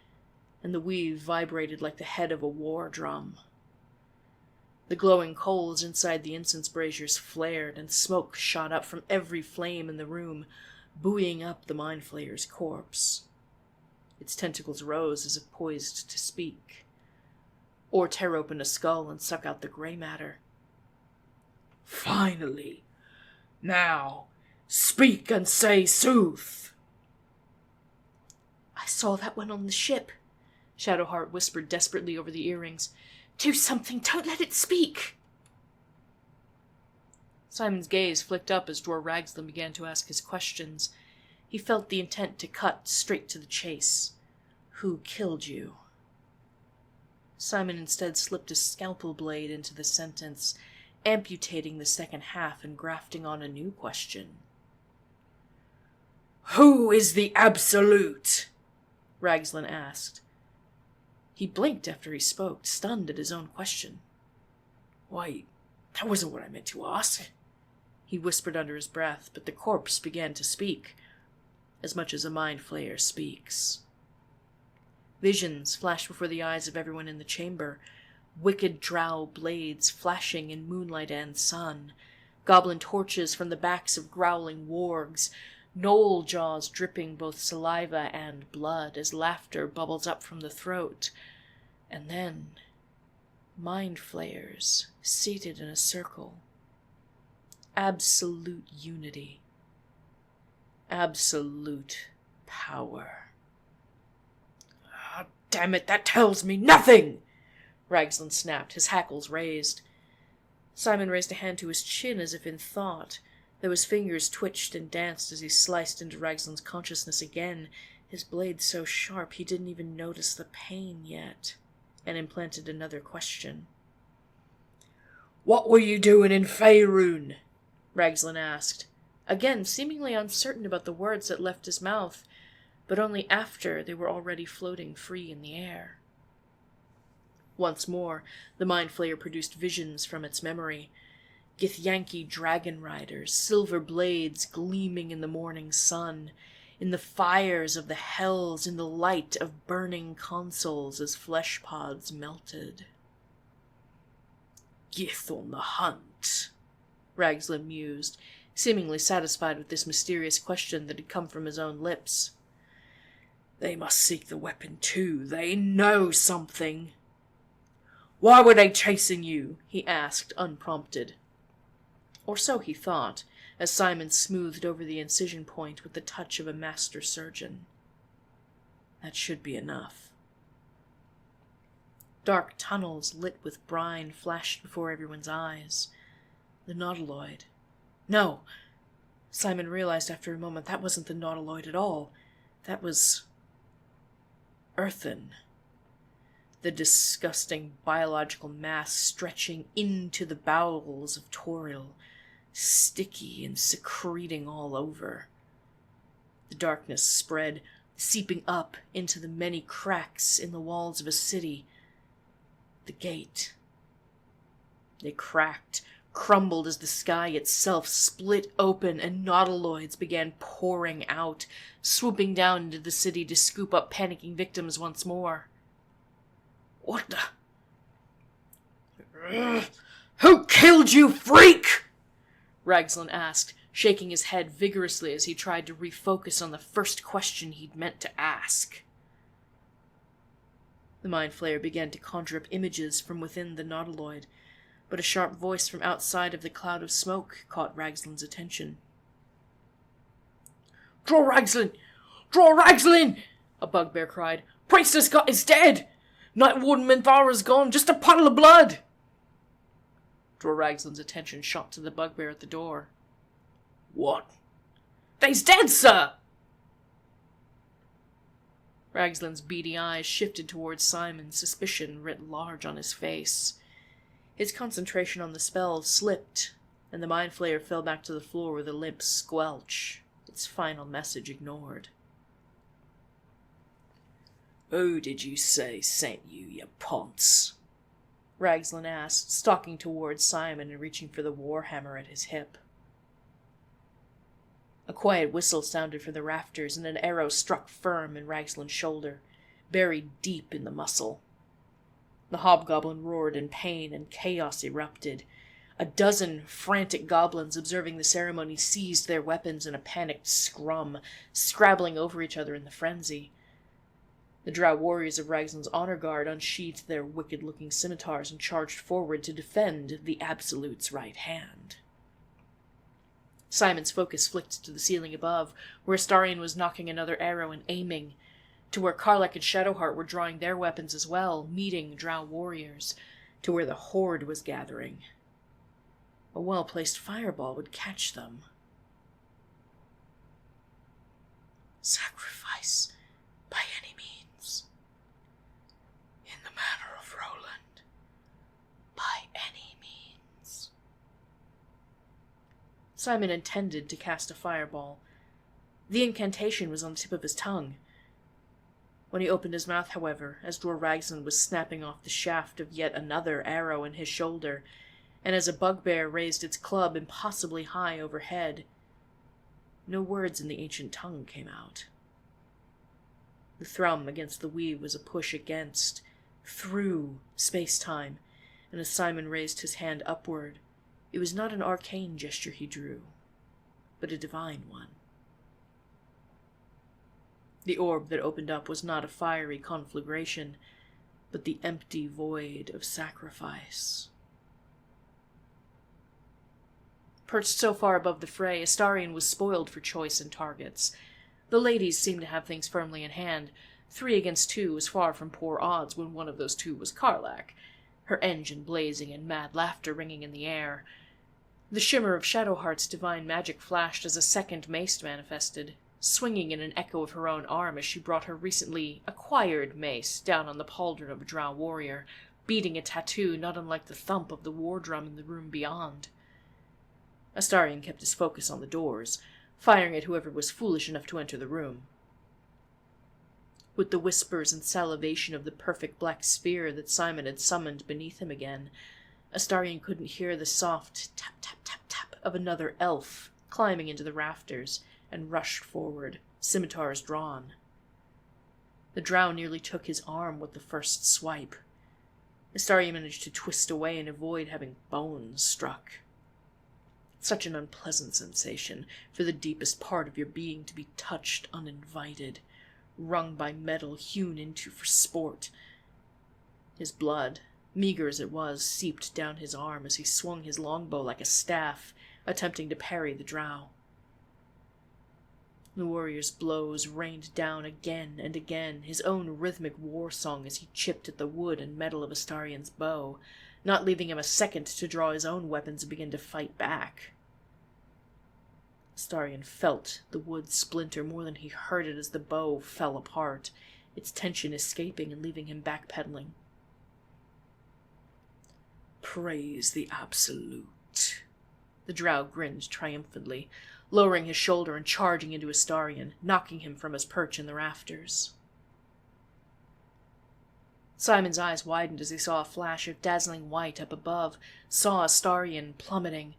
and the weave vibrated like the head of a war drum. The glowing coals inside the incense braziers flared, and smoke shot up from every flame in the room, buoying up the mind flayer's corpse. Its tentacles rose as if poised to speak, or tear open a skull and suck out the grey matter. Finally! Now, speak and say sooth! I saw that one on the ship, Shadowheart whispered desperately over the earrings. Do something, don't let it speak! Simon's gaze flicked up as Dror Raglan began to ask his questions. He felt the intent to cut straight to the chase. Who killed you? Simon instead slipped a scalpel blade into the sentence, amputating the second half and grafting on a new question. Who is the Absolute? Raglan asked. He blinked after he spoke, stunned at his own question. Wait, that wasn't what I meant to ask, he whispered under his breath, but the corpse began to speak, as much as a mind flayer speaks. Visions flashed before the eyes of everyone in the chamber, wicked drow blades flashing in moonlight and sun, goblin torches from the backs of growling wargs, gnoll jaws dripping both saliva and blood as laughter bubbles up from the throat, and then mind flayers seated in a circle. Absolute unity. Absolute power. Ah, damn it, that tells me nothing! Raglan snapped, his hackles raised. Simon raised a hand to his chin as if in thought, though his fingers twitched and danced as he sliced into Raglan's consciousness again, his blade so sharp he didn't even notice the pain yet, and implanted another question. What were you doing in Faerun? Raglan asked, again seemingly uncertain about the words that left his mouth, but only after they were already floating free in the air. Once more, the mind flayer produced visions from its memory. Githyanki dragon riders, silver blades gleaming in the morning sun, in the fires of the hells, in the light of burning consoles as flesh pods melted. Gith on the hunt, Raglan mused, seemingly satisfied with this mysterious question that had come from his own lips. They must seek the weapon too. They know something. Why were they chasing you? He asked, unprompted. Or so he thought, as Simon smoothed over the incision point with the touch of a master surgeon. That should be enough. Dark tunnels lit with brine flashed before everyone's eyes. The nautiloid. No! Simon realized after a moment that wasn't the nautiloid at all. That was earthen. The disgusting biological mass stretching into the bowels of Toril, sticky and secreting all over. The darkness spread, seeping up into the many cracks in the walls of a city. The gate. They cracked, crumbled as the sky itself split open and nautiloids began pouring out, swooping down into the city to scoop up panicking victims once more. What the... Who killed you, freak? Raglan asked, shaking his head vigorously as he tried to refocus on the first question he'd meant to ask. The mind flayer began to conjure up images from within the nautiloid, but a sharp voice from outside of the cloud of smoke caught Raglan's attention. Dror Raglan! Dror Raglan! A bugbear cried. Priestess Scott is dead! Night Warden Minthara's gone, just a puddle of blood! Dror Raglan's attention shot to the bugbear at the door. What? They's dead, sir! Raglan's beady eyes shifted towards Simon, suspicion writ large on his face. His concentration on the spell slipped, and the Mind Flayer fell back to the floor with a limp squelch, its final message ignored. "Who did you say sent you, you ponce?" Raglan asked, stalking towards Simon and reaching for the warhammer at his hip. A quiet whistle sounded from the rafters, and an arrow struck firm in Raglan's shoulder, buried deep in the muscle. The hobgoblin roared in pain, and chaos erupted. A dozen frantic goblins observing the ceremony seized their weapons in a panicked scrum, scrabbling over each other in the frenzy. The drow warriors of Raglan's honor guard unsheathed their wicked-looking scimitars and charged forward to defend the Absolute's right hand. Simon's focus flicked to the ceiling above, where Astarion was knocking another arrow and aiming, to where Karlach and Shadowheart were drawing their weapons as well, meeting drow warriors, to where the horde was gathering. A well-placed fireball would catch them. "Sacrifice by any means. In the manner of Roland. By any means." Simon intended to cast a fireball. The incantation was on the tip of his tongue. When he opened his mouth, however, as Dwar Raglan was snapping off the shaft of yet another arrow in his shoulder, and as a bugbear raised its club impossibly high overhead, no words in the ancient tongue came out. The thrum against the weave was a push against, through, space-time, and as Simon raised his hand upward, it was not an arcane gesture he drew, but a divine one. The orb that opened up was not a fiery conflagration, but the empty void of sacrifice. Perched so far above the fray, Astarion was spoiled for choice and targets. The ladies seemed to have things firmly in hand. 3 against 2 was far from poor odds when one of those 2 was Karlach, her engine blazing and mad laughter ringing in the air. The shimmer of Shadowheart's divine magic flashed as a second mace manifested, swinging in an echo of her own arm as she brought her recently acquired mace down on the pauldron of a drow warrior, beating a tattoo not unlike the thump of the war drum in the room beyond. Astarion kept his focus on the doors, firing at whoever was foolish enough to enter the room. With the whispers and salivation of the perfect black sphere that Simon had summoned beneath him again, Astarion couldn't hear the soft tap-tap-tap-tap of another elf climbing into the rafters, and rushed forward, scimitars drawn. The drow nearly took his arm with the first swipe. Astarion managed to twist away and avoid having bones struck. Such an unpleasant sensation for the deepest part of your being to be touched uninvited, wrung by metal hewn into for sport. His blood, meager as it was, seeped down his arm as he swung his longbow like a staff, attempting to parry the drow. The warrior's blows rained down again and again, his own rhythmic war song as he chipped at the wood and metal of Astarion's bow, not leaving him a second to draw his own weapons and begin to fight back. Astarion felt the wood splinter more than he heard it as the bow fell apart, its tension escaping and leaving him backpedaling. "Praise the Absolute." The drow grinned triumphantly, lowering his shoulder and charging into Astarion, knocking him from his perch in the rafters. Simon's eyes widened as he saw a flash of dazzling white up above, saw Astarion plummeting.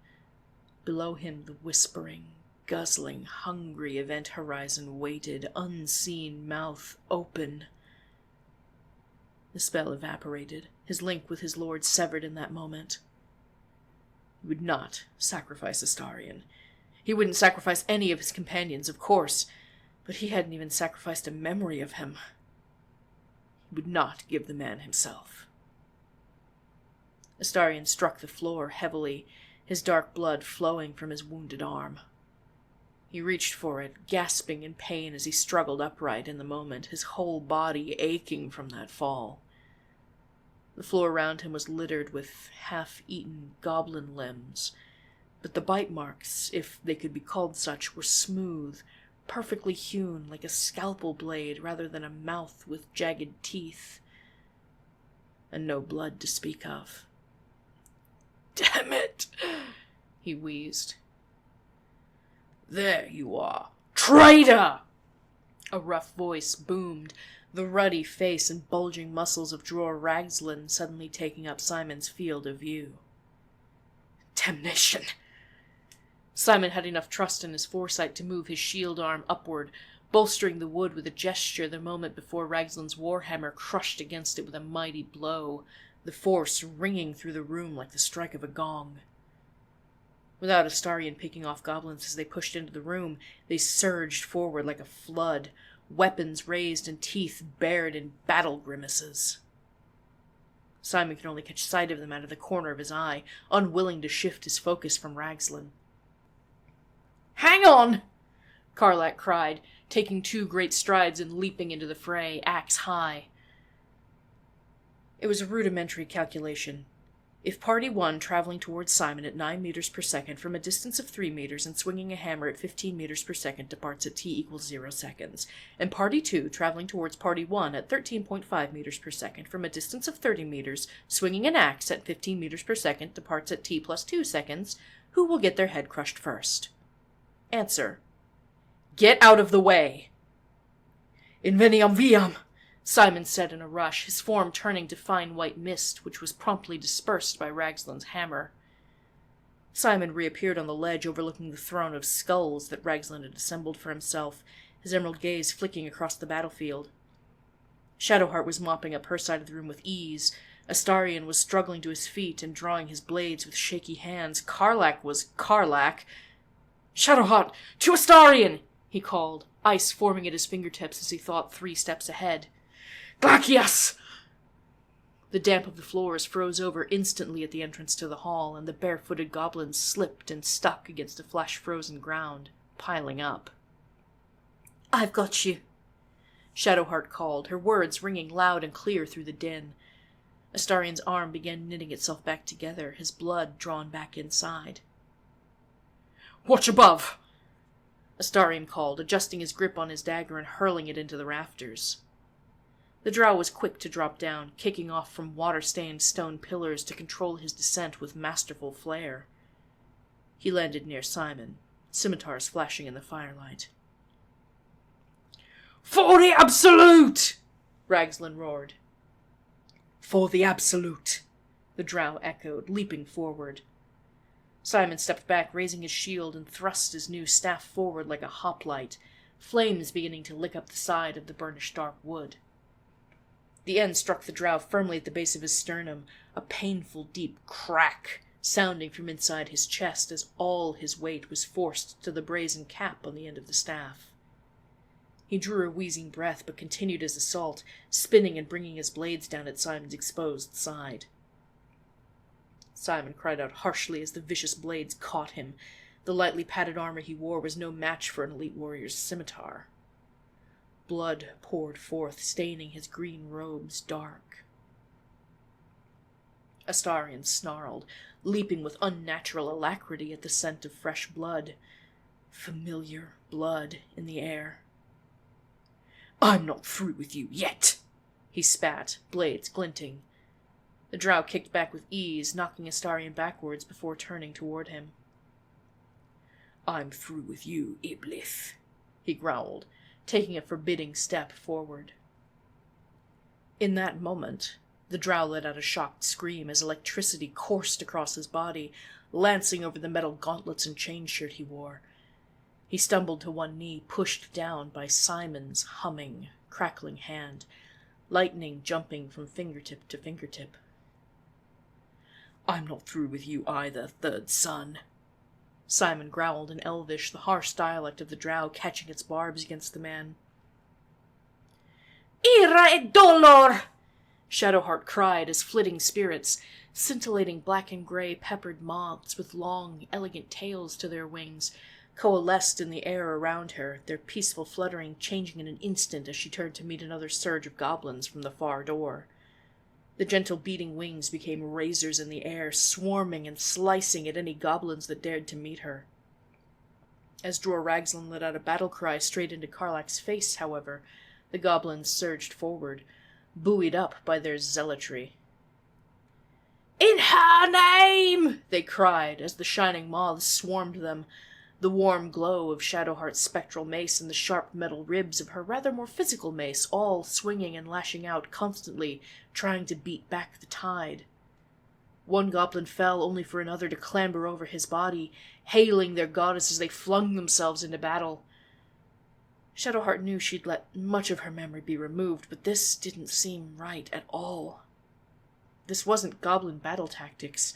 Below him the whispering, guzzling, hungry event horizon waited, unseen mouth open. The spell evaporated, his link with his lord severed in that moment. He would not sacrifice Astarion. He wouldn't sacrifice any of his companions, of course, but he hadn't even sacrificed a memory of him. He would not give the man himself. Astarion struck the floor heavily, his dark blood flowing from his wounded arm. He reached for it, gasping in pain as he struggled upright in the moment, his whole body aching from that fall. The floor around him was littered with half-eaten goblin limbs, but the bite marks, if they could be called such, were smooth, perfectly hewn like a scalpel blade rather than a mouth with jagged teeth, and no blood to speak of. "Damn it!" he wheezed. There you are, traitor! A rough voice boomed, the ruddy face and bulging muscles of Dror Ragzlin suddenly taking up Simon's field of view. Damnation! Simon had enough trust in his foresight to move his shield arm upward, bolstering the wood with a gesture the moment before Ragzlin's warhammer crushed against it with a mighty blow, the force ringing through the room like the strike of a gong. Without Astarion picking off goblins as they pushed into the room, they surged forward like a flood, weapons raised and teeth bared in battle grimaces. Simon could only catch sight of them out of the corner of his eye, unwilling to shift his focus from Ragzlin. "Hang on!" Karlak cried, taking 2 great strides and leaping into the fray, axe high. It was a rudimentary calculation. If Party 1, traveling towards Simon at 9 meters per second from a distance of 3 meters and swinging a hammer at 15 meters per second departs at t equals 0 seconds, and Party 2, traveling towards Party 1 at 13.5 meters per second from a distance of 30 meters, swinging an axe at 15 meters per second departs at t plus 2 seconds, who will get their head crushed first? Answer: get out of the way! Inveniam viam! Simon said in a rush, his form turning to fine white mist, which was promptly dispersed by Ragzlin's hammer. Simon reappeared on the ledge overlooking the throne of skulls that Ragzlin had assembled for himself, his emerald gaze flicking across the battlefield. Shadowheart was mopping up her side of the room with ease. Astarion was struggling to his feet and drawing his blades with shaky hands. Karlak was Karlak. "Shadowheart, to Astarion!" he called, ice forming at his fingertips as he thought 3 steps ahead. "Glacias!" The damp of the floors froze over instantly at the entrance to the hall, and the barefooted goblins slipped and stuck against the flash-frozen ground, piling up. "I've got you," Shadowheart called, her words ringing loud and clear through the din. Astarion's arm began knitting itself back together, his blood drawn back inside. "Watch above!" Astarion called, adjusting his grip on his dagger and hurling it into the rafters. The drow was quick to drop down, kicking off from water-stained stone pillars to control his descent with masterful flair. He landed near Simon, scimitars flashing in the firelight. "For the Absolute!" Ragzlin roared. "For the Absolute!" the drow echoed, leaping forward. Simon stepped back, raising his shield, and thrust his new staff forward like a hoplite, flames beginning to lick up the side of the burnished dark wood. The end struck the drow firmly at the base of his sternum, a painful deep crack sounding from inside his chest as all his weight was forced to the brazen cap on the end of the staff. He drew a wheezing breath, but continued his assault, spinning and bringing his blades down at Simon's exposed side. Simon cried out harshly as the vicious blades caught him. The lightly padded armor he wore was no match for an elite warrior's scimitar. Blood poured forth, staining his green robes dark. Astarion snarled, leaping with unnatural alacrity at the scent of fresh blood. Familiar blood in the air. "I'm not through with you yet," he spat, blades glinting. The drow kicked back with ease, knocking Astarion backwards before turning toward him. "I'm through with you, Iblith," he growled, taking a forbidding step forward. In that moment, the drow let out a shocked scream as electricity coursed across his body, lancing over the metal gauntlets and chain shirt he wore. He stumbled to one knee, pushed down by Simon's humming, crackling hand, lightning jumping from fingertip to fingertip. "I'm not through with you either, third son," Simon growled in Elvish, the harsh dialect of the drow catching its barbs against the man. "Ira e dolor!" Shadowheart cried as flitting spirits, scintillating black and grey peppered moths with long, elegant tails to their wings, coalesced in the air around her, their peaceful fluttering changing in an instant as she turned to meet another surge of goblins from the far door. The gentle beating wings became razors in the air, swarming and slicing at any goblins that dared to meet her. As Dror Ragzlin let out a battle cry straight into Karlak's face, however, the goblins surged forward, buoyed up by their zealotry. In her name! They cried as the shining moths swarmed them, the warm glow of Shadowheart's spectral mace and the sharp metal ribs of her rather more physical mace all swinging and lashing out constantly, trying to beat back the tide. One goblin fell only for another to clamber over his body, hailing their goddess as they flung themselves into battle. Shadowheart knew she'd let much of her memory be removed, but this didn't seem right at all. This wasn't goblin battle tactics.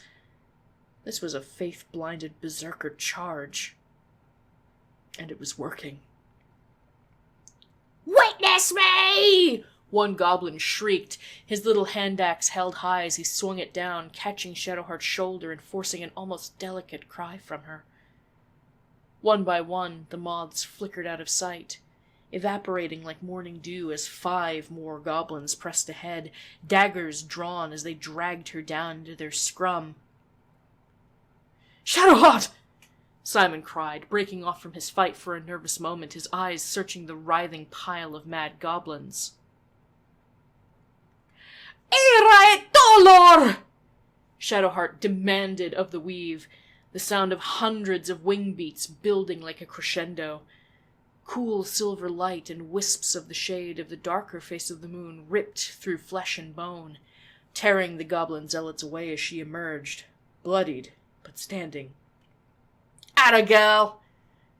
This was a faith-blinded berserker charge. And it was working. "Witness me!" one goblin shrieked, his little hand axe held high as he swung it down, catching Shadowheart's shoulder and forcing an almost delicate cry from her. One by one, the moths flickered out of sight, evaporating like morning dew as 5 more goblins pressed ahead, daggers drawn as they dragged her down into their scrum. "Shadowheart!" Simon cried, breaking off from his fight for a nervous moment, his eyes searching the writhing pile of mad goblins. "Ira et dolor!" Shadowheart demanded of the weave, the sound of hundreds of wing beats building like a crescendo. Cool silver light and wisps of the shade of the darker face of the moon ripped through flesh and bone, tearing the goblin zealots away as she emerged, bloodied but standing. "Atta girl!"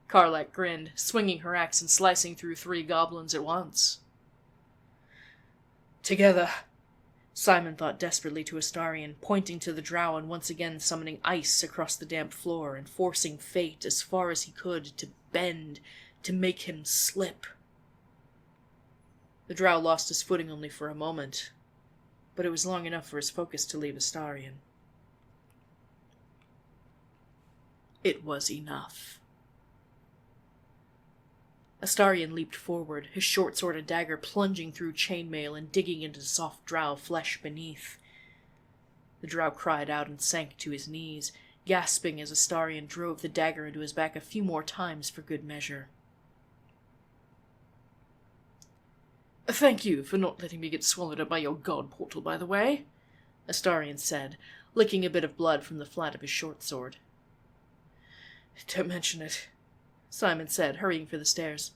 Karlak grinned, swinging her axe and slicing through 3 goblins at once. "Together," Simon thought desperately to Astarion, pointing to the drow and once again summoning ice across the damp floor and forcing fate as far as he could to bend, to make him slip. The drow lost his footing only for a moment, but it was long enough for his focus to leave Astarion. It was enough. Astarion leaped forward, his short sword and dagger plunging through chainmail and digging into soft drow flesh beneath. The drow cried out and sank to his knees, gasping as Astarion drove the dagger into his back a few more times for good measure. "Thank you for not letting me get swallowed up by your god portal, by the way," Astarion said, licking a bit of blood from the flat of his short sword. "Don't mention it," Simon said, hurrying for the stairs.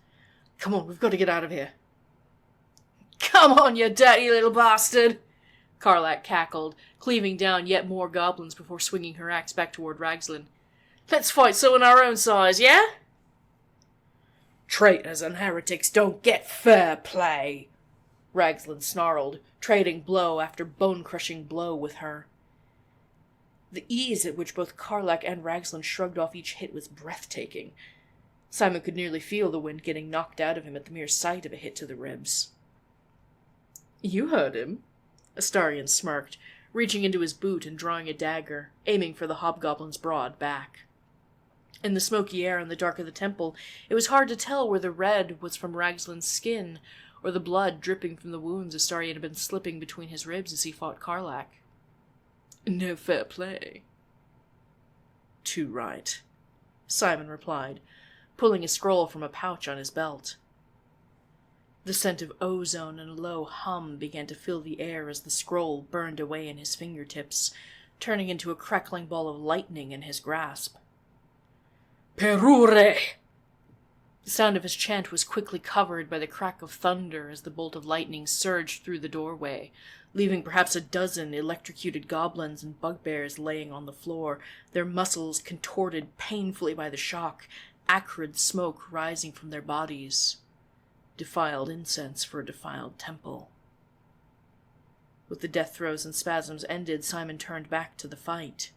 "Come on, we've got to get out of here." "Come on, you dirty little bastard!" Karlak cackled, cleaving down yet more goblins before swinging her axe back toward Ragzlin. "Let's fight someone our own size, yeah?" "Traitors and heretics don't get fair play," Ragzlin snarled, trading blow after bone-crushing blow with her. The ease at which both Karlak and Ragzlin shrugged off each hit was breathtaking. Simon could nearly feel the wind getting knocked out of him at the mere sight of a hit to the ribs. "You heard him," Astarion smirked, reaching into his boot and drawing a dagger, aiming for the hobgoblin's broad back. In the smoky air in the dark of the temple, it was hard to tell where the red was from Ragzlin's skin, or the blood dripping from the wounds Astarion had been slipping between his ribs as he fought Karlak. "No fair play." "Too right," Simon replied, pulling a scroll from a pouch on his belt. The scent of ozone and a low hum began to fill the air as the scroll burned away in his fingertips, turning into a crackling ball of lightning in his grasp. "Perure!" The sound of his chant was quickly covered by the crack of thunder as the bolt of lightning surged through the doorway, leaving perhaps a dozen electrocuted goblins and bugbears laying on the floor, their muscles contorted painfully by the shock, acrid smoke rising from their bodies. Defiled incense for a defiled temple. With the death throes and spasms ended, Simon turned back to the fight.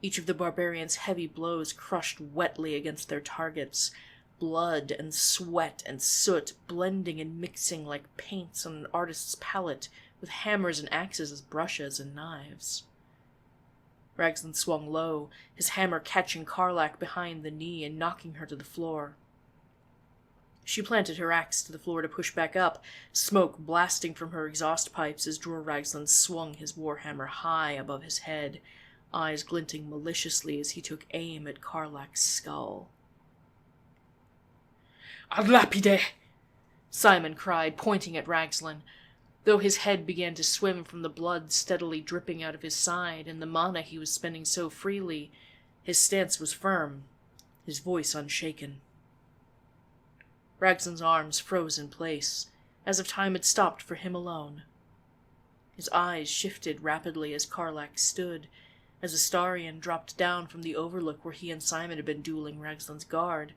Each of the barbarians' heavy blows crushed wetly against their targets, blood and sweat and soot blending and mixing like paints on an artist's palette, with hammers and axes as brushes and knives. Ragzlin swung low, his hammer catching Karlak behind the knee and knocking her to the floor. She planted her axe to the floor to push back up, smoke blasting from her exhaust pipes as Dror Ragzlin swung his warhammer high above his head, eyes glinting maliciously as he took aim at Karlak's skull. "Ad lapide!" Simon cried, pointing at Ragzlin. Though his head began to swim from the blood steadily dripping out of his side and the mana he was spending so freely, his stance was firm, his voice unshaken. Ragzlin's arms froze in place, as if time had stopped for him alone. His eyes shifted rapidly as Karlak stood, as Astarion dropped down from the overlook where he and Simon had been dueling Ragzlin's guard,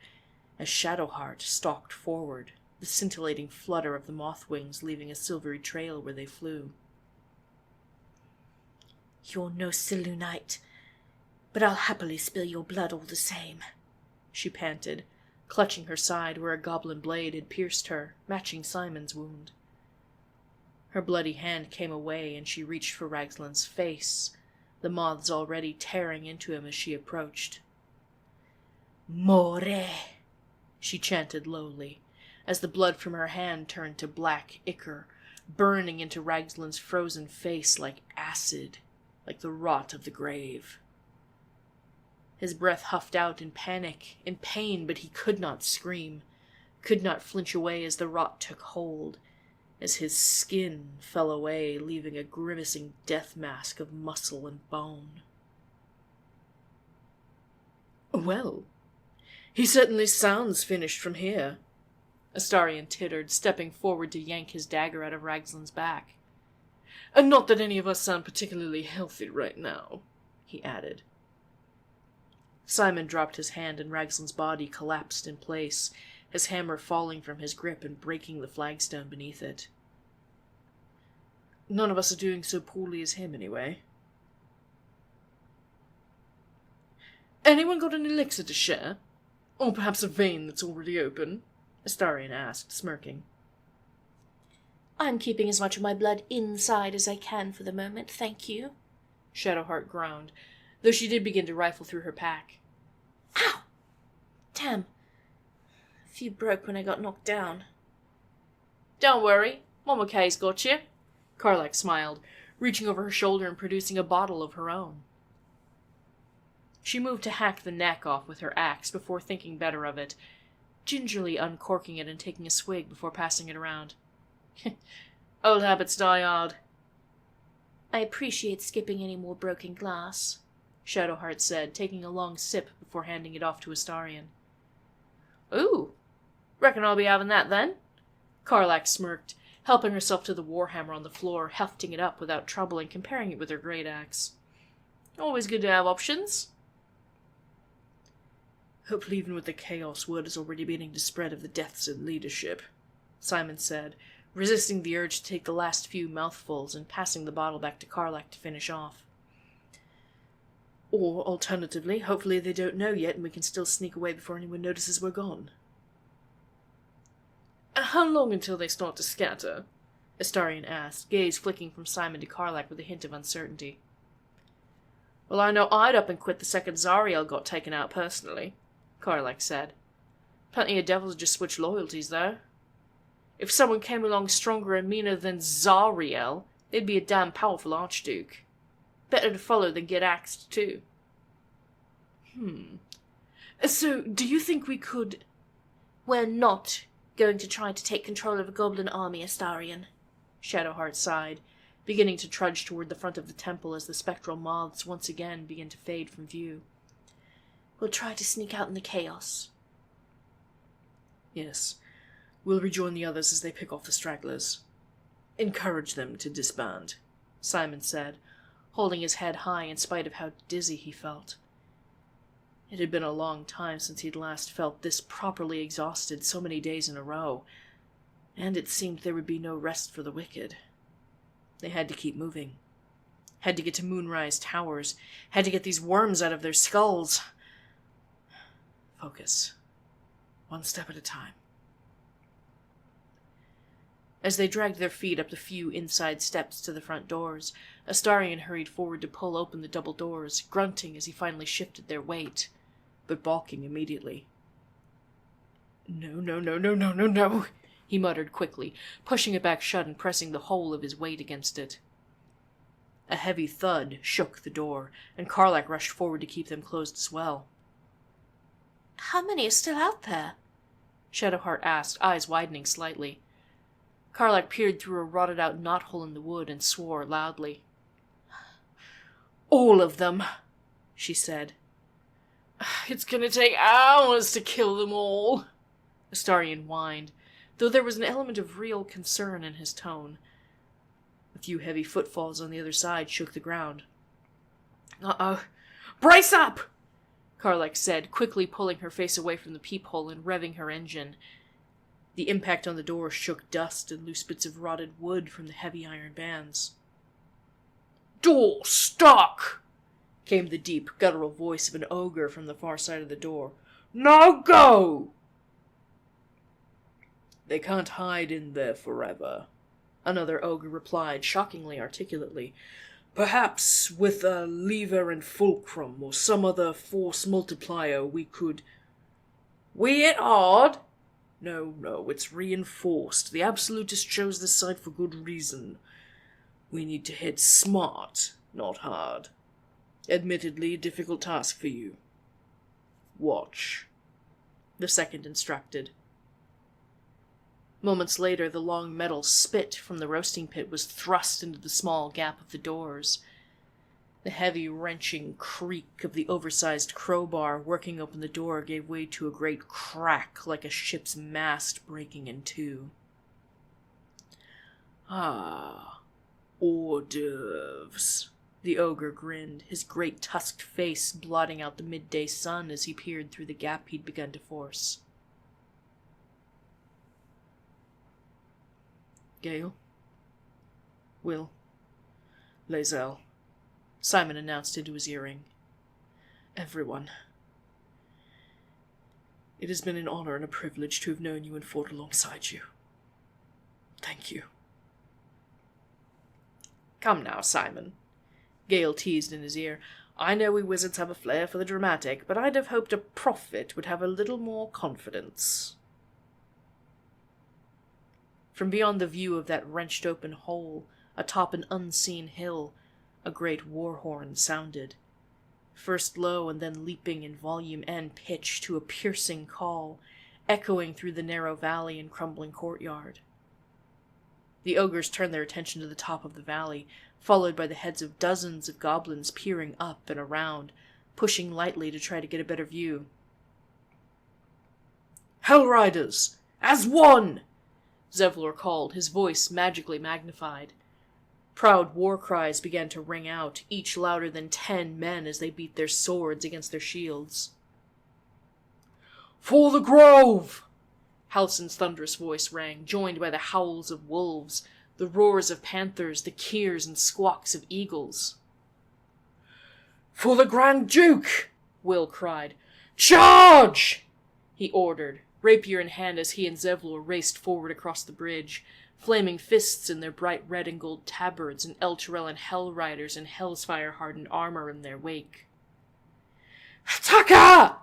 as Shadowheart stalked forward, the scintillating flutter of the moth wings leaving a silvery trail where they flew. "You're no Selûnite, but I'll happily spill your blood all the same," she panted, clutching her side where a goblin blade had pierced her, matching Simon's wound. Her bloody hand came away and she reached for Ragzlin's face, the moths already tearing into him as she approached. "More," she chanted lowly, as the blood from her hand turned to black ichor, burning into Ragzlin's frozen face like acid, like the rot of the grave. His breath huffed out in panic, in pain, but he could not scream, could not flinch away as the rot took hold, as his skin fell away, leaving a grimacing death mask of muscle and bone. "Well, he certainly sounds finished from here," Astarion tittered, stepping forward to yank his dagger out of Ragzlin's back. "And not that any of us sound particularly healthy right now," he added. Simon dropped his hand and Ragzlin's body collapsed in place, his hammer falling from his grip and breaking the flagstone beneath it. "None of us are doing so poorly as him, anyway." "Anyone got an elixir to share? Or perhaps a vein that's already open?" Astarion asked, smirking. "I'm keeping as much of my blood inside as I can for the moment, thank you," Shadowheart groaned, though she did begin to rifle through her pack. "Ow! Damn. A few broke when I got knocked down." "Don't worry, Mama Kay's got you," Karlak smiled, reaching over her shoulder and producing a bottle of her own. She moved to hack the neck off with her axe before thinking better of it, gingerly uncorking it and taking a swig before passing it around. "Old habits die hard." "I appreciate skipping any more broken glass," Shadowheart said, taking a long sip before handing it off to Astarion. "Ooh, reckon I'll be having that then." Karlak smirked, helping herself to the warhammer on the floor, hefting it up without trouble and comparing it with her great axe. "Always good to have options." "Hopefully even with the chaos word is already beginning to spread of the deaths in leadership," Simon said, resisting the urge to take the last few mouthfuls and passing the bottle back to Karlak to finish off. "Or, alternatively, hopefully they don't know yet and we can still sneak away before anyone notices we're gone." "How long until they start to scatter?" Astarion asked, gaze flicking from Simon to Karlak with a hint of uncertainty. "Well, I know I'd up and quit the second Zariel got taken out personally," Karlak said. "Plenty of devils just switch loyalties, though. If someone came along stronger and meaner than Zariel, they'd be a damn powerful archduke. Better to follow than get axed, too." "So, do you think we could—" "We're not going to try to take control of a goblin army, Astarion," Shadowheart sighed, beginning to trudge toward the front of the temple as the spectral moths once again began to fade from view. "We'll try to sneak out in the chaos." "Yes, we'll rejoin the others as they pick off the stragglers. Encourage them to disband," Simon said, holding his head high in spite of how dizzy he felt. It had been a long time since he'd last felt this properly exhausted so many days in a row, and it seemed there would be no rest for the wicked. They had to keep moving. Had to get to Moonrise Towers. Had to get these worms out of their skulls. Focus. One step at a time. As they dragged their feet up the few inside steps to the front doors, Astarion hurried forward to pull open the double doors, grunting as he finally shifted their weight, but balking immediately. No, he muttered quickly, pushing it back shut and pressing the whole of his weight against it. A heavy thud shook the door, and Karlak rushed forward to keep them closed as well. "How many are still out there?" Shadowheart asked, eyes widening slightly. Karlak peered through a rotted-out knothole in the wood and swore loudly. "All of them," she said. "It's gonna take hours to kill them all," Astarion whined, though there was an element of real concern in his tone. A few heavy footfalls on the other side shook the ground. "Uh-oh. Brace up!" Karlak said, quickly pulling her face away from the peephole and revving her engine. The impact on the door shook dust and loose bits of rotted wood from the heavy iron bands. "Door stuck!" came the deep, guttural voice of an ogre from the far side of the door. "Now go!" "They can't hide in there forever," another ogre replied, shockingly articulately. "Perhaps with a lever and fulcrum or some other force multiplier we could—" "We hit hard?" No, it's reinforced. The Absolutist chose this site for good reason. We need to hit smart, not hard. Admittedly, a difficult task for you. Watch," the second instructed. Moments later, the long metal spit from the roasting pit was thrust into the small gap of the doors. The heavy, wrenching creak of the oversized crowbar working open the door gave way to a great crack like a ship's mast breaking in two. "Ah, hors d'oeuvres," the ogre grinned, his great tusked face blotting out the midday sun as he peered through the gap he'd begun to force. "Gale, Will, Lae'zel," Simon announced into his earring. "Everyone. It has been an honor and a privilege to have known you and fought alongside you. Thank you." "Come now, Simon," Gale teased in his ear. "I know we wizards have a flair for the dramatic, but I'd have hoped a prophet would have a little more confidence." From beyond the view of that wrenched-open hole, atop an unseen hill, a great war horn sounded, first low and then leaping in volume and pitch to a piercing call, echoing through the narrow valley and crumbling courtyard. The ogres turned their attention to the top of the valley, followed by the heads of dozens of goblins peering up and around, pushing lightly to try to get a better view. "Hell Riders! As one!" Zevlor called, his voice magically magnified. Proud war cries began to ring out, each louder than 10 men as they beat their swords against their shields. "For the Grove!" Halsin's thunderous voice rang, joined by the howls of wolves, the roars of panthers, the keers and squawks of eagles. "For the Grand Duke!" Will cried. "Charge!" he ordered, rapier in hand as he and Zevlor raced forward across the bridge, flaming fists in their bright red and gold tabards and Elturellan Hell Riders in Hellsfire-hardened armor in their wake. "Taka!"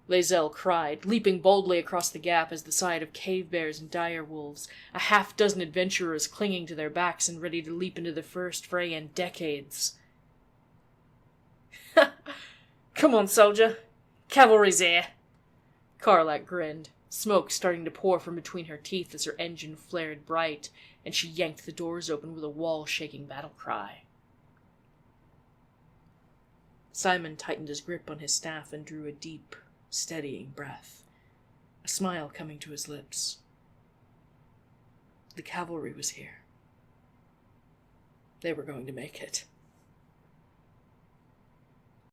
Lae'zel cried, leaping boldly across the gap as the side of cave bears and dire wolves, a half-dozen adventurers clinging to their backs and ready to leap into the first fray in decades. "Come on, soldier. Cavalry's here." Karlak grinned, smoke starting to pour from between her teeth as her engine flared bright, and she yanked the doors open with a wall-shaking battle cry. Simon tightened his grip on his staff and drew a deep, steadying breath, a smile coming to his lips. The cavalry was here. They were going to make it.